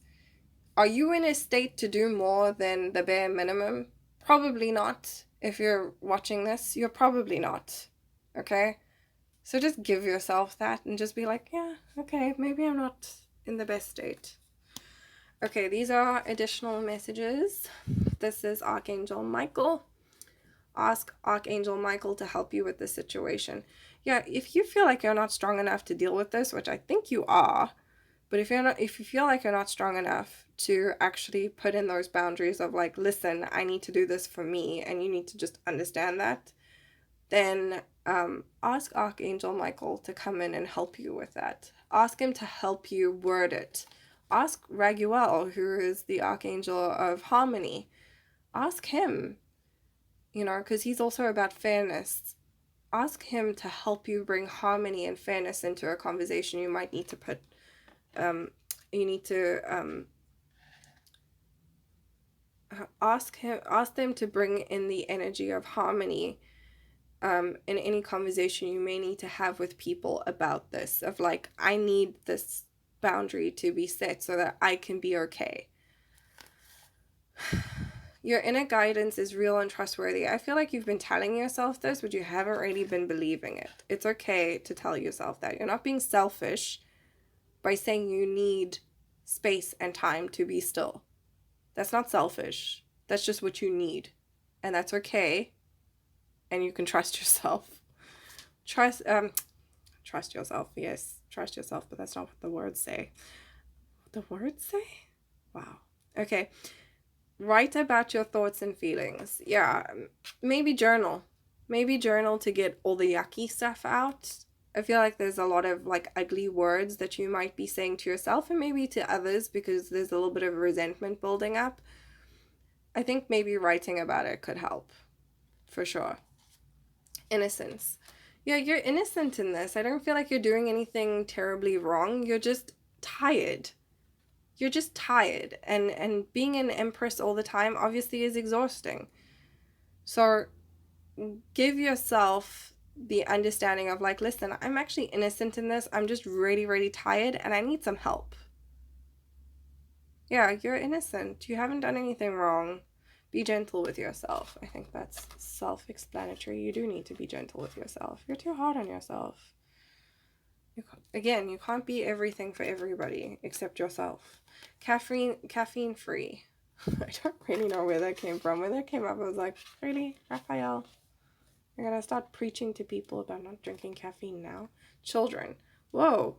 Are you in a state to do more than the bare minimum? Probably not. If you're watching this, you're probably not. Okay? So just give yourself that and just be like, yeah, okay, maybe I'm not in the best state. Okay, these are additional messages. This is Archangel Michael. Ask Archangel Michael to help you with this situation. Yeah, if you feel like you're not strong enough to deal with this, which I think you are, but if you feel like you're not strong enough to actually put in those boundaries of like, listen, I need to do this for me, and you need to just understand that, then ask Archangel Michael to come in and help you with that. Ask him to help you word it. Ask Raguel, who is the Archangel of Harmony. Ask him, because he's also about fairness. Ask him to help you bring harmony and fairness into a conversation. You might need to put, ask them to bring in the energy of harmony in any conversation you may need to have with people about this, of like, I need this boundary to be set so that I can be okay. Your inner guidance is real and trustworthy. I feel like you've been telling yourself this, but you haven't really been believing it. It's okay to tell yourself that. You're not being selfish by saying you need space and time to be still. That's not selfish. That's just what you need. And that's okay. And you can trust yourself. Trust yourself. Yes, trust yourself, but that's not what the words say. What the words say? Wow. Okay. Write about your thoughts and feelings. Yeah, maybe journal. Maybe journal to get all the yucky stuff out. I feel like there's a lot of like ugly words that you might be saying to yourself and maybe to others because there's a little bit of resentment building up. I think maybe writing about it could help, for sure. Innocence. Yeah, you're innocent in this. I don't feel like you're doing anything terribly wrong. You're just tired. You're just tired, and being an empress all the time obviously is exhausting. So give yourself the understanding of like, listen, I'm actually innocent in this. I'm just really, really tired and I need some help. Yeah, you're innocent. You haven't done anything wrong. Be gentle with yourself. I think that's self-explanatory. You do need to be gentle with yourself. You're too hard on yourself. You can't be everything for everybody except yourself. Caffeine free. I don't really know where that came from. When that came up, I was like, really, Raphael? You're gonna start preaching to people about not drinking caffeine now? Children. Whoa.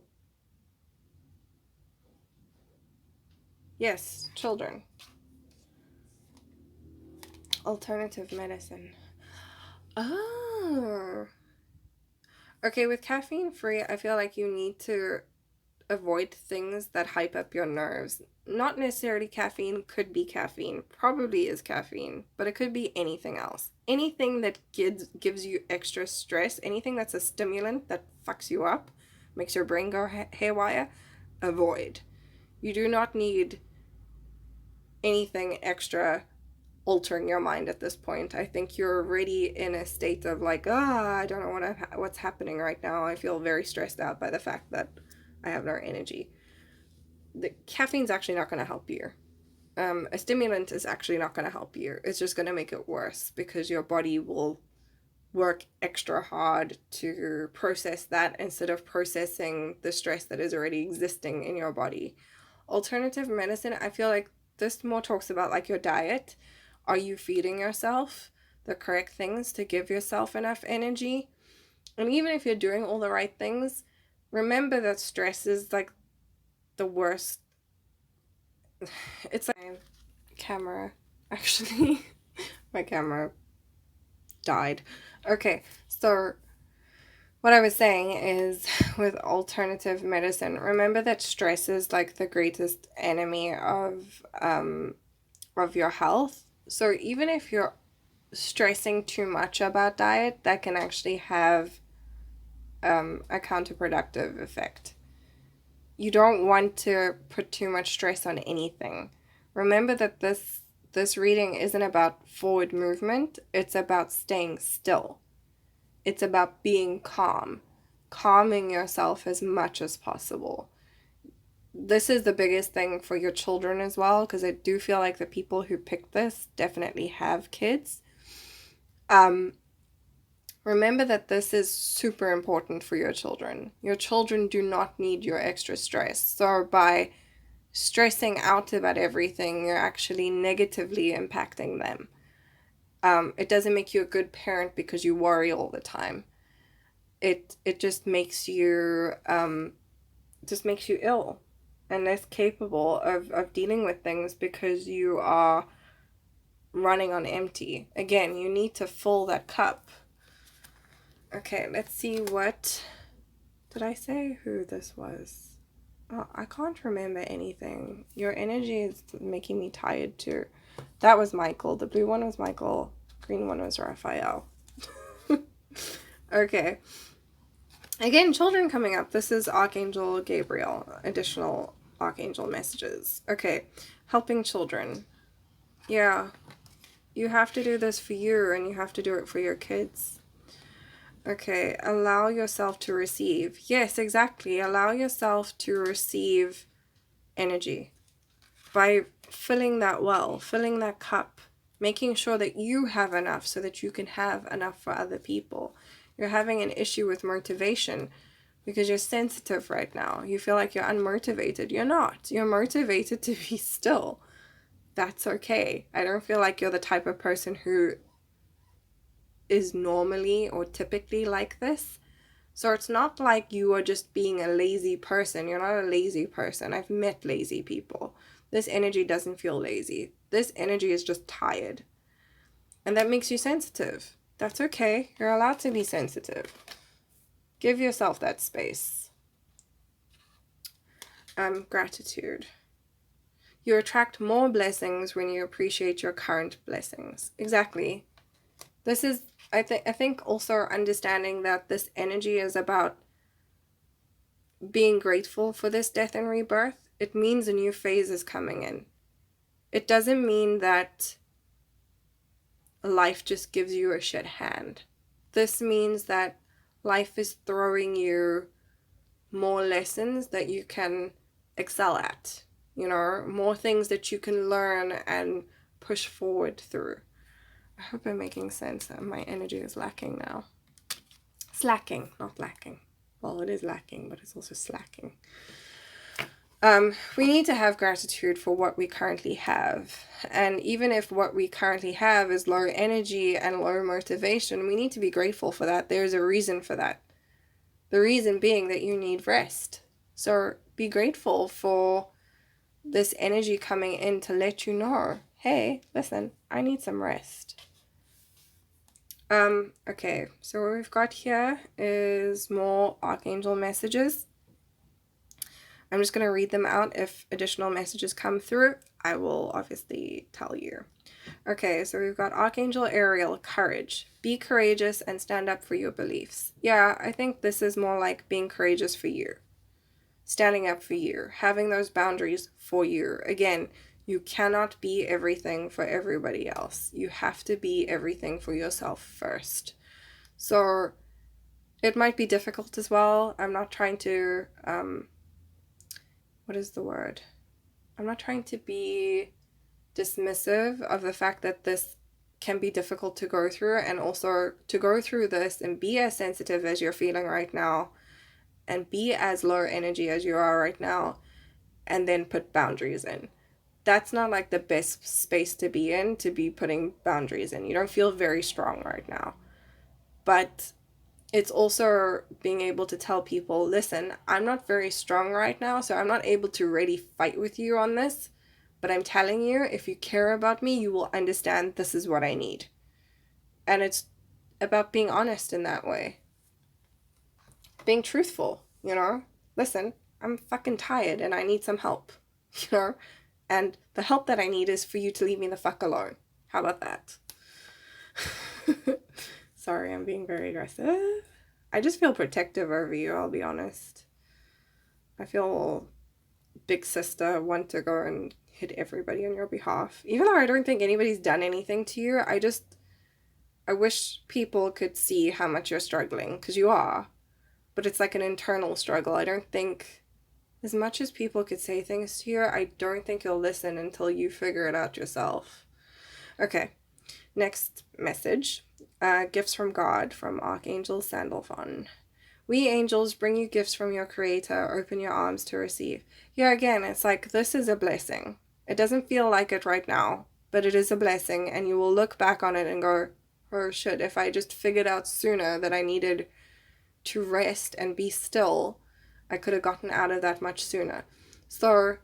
Yes, children. Alternative medicine. Oh. Okay, with caffeine free, I feel like you need to avoid things that hype up your nerves. Not necessarily caffeine, could be caffeine, probably is caffeine, but it could be anything else. Anything that gives you extra stress, anything that's a stimulant that fucks you up, makes your brain go haywire, avoid. You do not need anything extra altering your mind at this point. I think you're already in a state of like, I don't know what's happening right now. I feel very stressed out by the fact that I have no energy. The caffeine's actually not going to help you. A stimulant is actually not going to help you. It's just going to make it worse because your body will work extra hard to process that instead of processing the stress that is already existing in your body. Alternative medicine, I feel like this more talks about like your diet. Are you feeding yourself the correct things to give yourself enough energy? And even if you're doing all the right things, remember that stress is like the worst. It's like my camera, actually. My camera died. Okay, so what I was saying is with alternative medicine, remember that stress is like the greatest enemy of your health. So even if you're stressing too much about diet, that can actually have a counterproductive effect. You don't want to put too much stress on anything. Remember that this reading isn't about forward movement. It's about staying still. It's about being calm, calming yourself as much as possible. This is the biggest thing for your children as well, because I do feel like the people who picked this definitely have kids. Remember that this is super important for your children. Your children do not need your extra stress. So by stressing out about everything, you're actually negatively impacting them. It doesn't make you a good parent because you worry all the time. it just makes you ill and less capable of dealing with things because you are running on empty. Again, you need to fill that cup. Okay, let's see, what did I say who this was? Oh, I can't remember anything. Your energy is making me tired too. That was Michael. The blue one was Michael. Green one was Raphael. Okay. Again, children coming up. This is Archangel Gabriel. Additional Archangel messages. Okay. Helping children. Yeah. You have to do this for you, and you have to do it for your kids. Okay. Allow yourself to receive. Yes, exactly. Allow yourself to receive energy by filling that well, filling that cup, making sure that you have enough so that you can have enough for other people. You're having an issue with motivation because you're sensitive right now. You feel like you're unmotivated. You're not. You're motivated to be still. That's okay. I don't feel like you're the type of person who is normally or typically like this. So it's not like you are just being a lazy person. You're not a lazy person. I've met lazy people. This energy doesn't feel lazy. This energy is just tired. And that makes you sensitive. That's okay. You're allowed to be sensitive. Give yourself that space. Gratitude. You attract more blessings when you appreciate your current blessings. Exactly. This is, I think also understanding that this energy is about being grateful for this death and rebirth. It means a new phase is coming in. It doesn't mean that life just gives you a shit hand. This means that life is throwing you more lessons that you can excel at. You know, more things that you can learn and push forward through. I hope I'm making sense. My energy is lacking now. Slacking, not lacking. Well, it is lacking, but it's also slacking. We need to have gratitude for what we currently have. And even if what we currently have is low energy and low motivation, we need to be grateful for that. There's a reason for that. The reason being that you need rest. So be grateful for this energy coming in to let you know, hey, listen, I need some rest. Okay, so what we've got here is more Archangel messages. I'm just going to read them out. If additional messages come through, I will obviously tell you. Okay, so we've got Archangel Ariel, courage. Be courageous and stand up for your beliefs. Yeah, I think this is more like being courageous for you. Standing up for you. Having those boundaries for you. Again, you cannot be everything for everybody else. You have to be everything for yourself first. So it might be difficult as well. I'm not trying to... what is the word? I'm not trying to be dismissive of the fact that this can be difficult to go through, and also to go through this and be as sensitive as you're feeling right now and be as low energy as you are right now and then put boundaries in. That's not like the best space to be putting boundaries in. You don't feel very strong right now. But it's also being able to tell people, listen, I'm not very strong right now, so I'm not able to really fight with you on this. But I'm telling you, if you care about me, you will understand this is what I need. And it's about being honest in that way. Being truthful, you know? Listen, I'm fucking tired and I need some help, you know? And the help that I need is for you to leave me the fuck alone. How about that? Sorry, I'm being very aggressive. I just feel protective over you, I'll be honest. I feel big sister, want to go and hit everybody on your behalf. Even though I don't think anybody's done anything to you, I wish people could see how much you're struggling, because you are. But it's like an internal struggle. I don't think, as much as people could say things to you, I don't think you'll listen until you figure it out yourself. Okay, next message. Gifts from God, from Archangel Sandalphon. We angels bring you gifts from your creator. Open your arms to receive. Yeah, again, it's like, this is a blessing. It doesn't feel like it right now, but it is a blessing, and you will look back on it and go, oh shit, if I just figured out sooner that I needed to rest and be still, I could have gotten out of that much sooner. So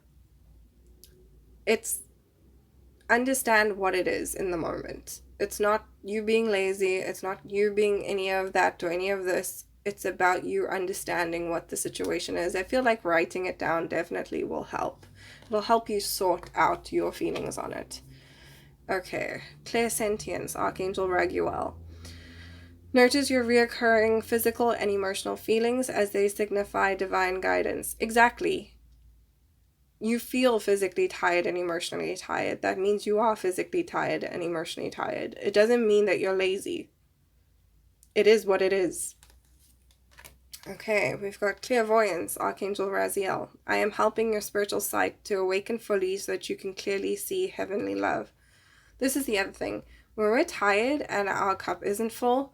it's understand what it is in the moment. It's not you being lazy. It's not you being any of that or any of this. It's about you understanding what the situation is. I feel like writing it down definitely will help. It'll help you sort out your feelings on it. Okay, clairsentience, Archangel Raguel. Nurtures your reoccurring physical and emotional feelings as they signify divine guidance. Exactly. You feel physically tired and emotionally tired. That means you are physically tired and emotionally tired. It doesn't mean that you're lazy. It is what it is. Okay, we've got clairvoyance, Archangel Raguel. I am helping your spiritual sight to awaken fully so that you can clearly see heavenly love. This is the other thing. When we're tired and our cup isn't full,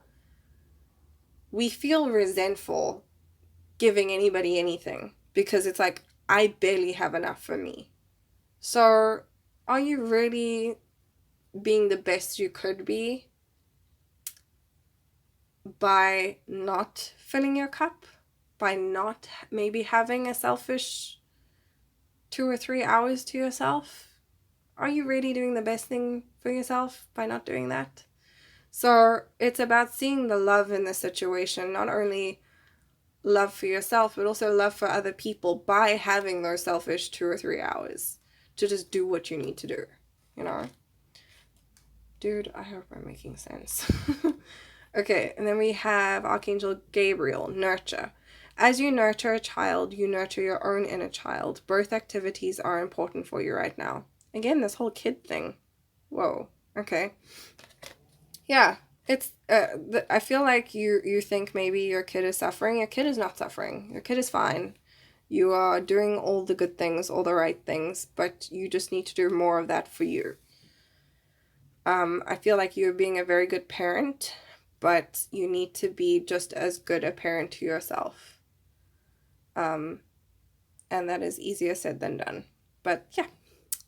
we feel resentful giving anybody anything because it's like, I barely have enough for me. So are you really being the best you could be by not filling your cup? By not maybe having a selfish 2 or 3 hours to yourself? Are you really doing the best thing for yourself by not doing that? So it's about seeing the love in the situation, not only love for yourself, but also love for other people by having those selfish 2 or 3 hours to just do what you need to do, you know? Dude, I hope I'm making sense. Okay, and then we have Archangel Gabriel, nurture. As you nurture a child, you nurture your own inner child. Birth activities are important for you right now. Again, this whole kid thing. Whoa, okay. Yeah, it's I feel like you think maybe your kid is suffering. Your kid is not suffering. Your kid is fine. You are doing all the good things, all the right things, but you just need to do more of that for you. I feel like you're being a very good parent, but you need to be just as good a parent to yourself. And that is easier said than done. But yeah,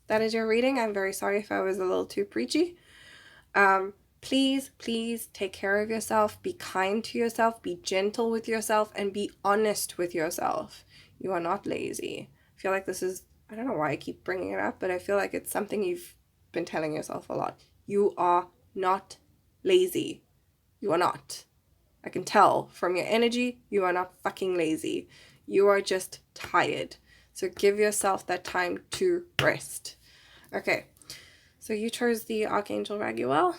that is your reading. I'm very sorry if I was a little too preachy. Please take care of yourself. Be kind to yourself. Be gentle with yourself. And be honest with yourself. You are not lazy. I feel like this is, I don't know why I keep bringing it up, but I feel like it's something you've been telling yourself a lot. You are not lazy. You are not. I can tell from your energy, you are not fucking lazy. You are just tired. So give yourself that time to rest. Okay, so you chose the Archangel Raguel.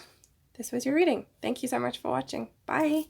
This was your reading. Thank you so much for watching. Bye.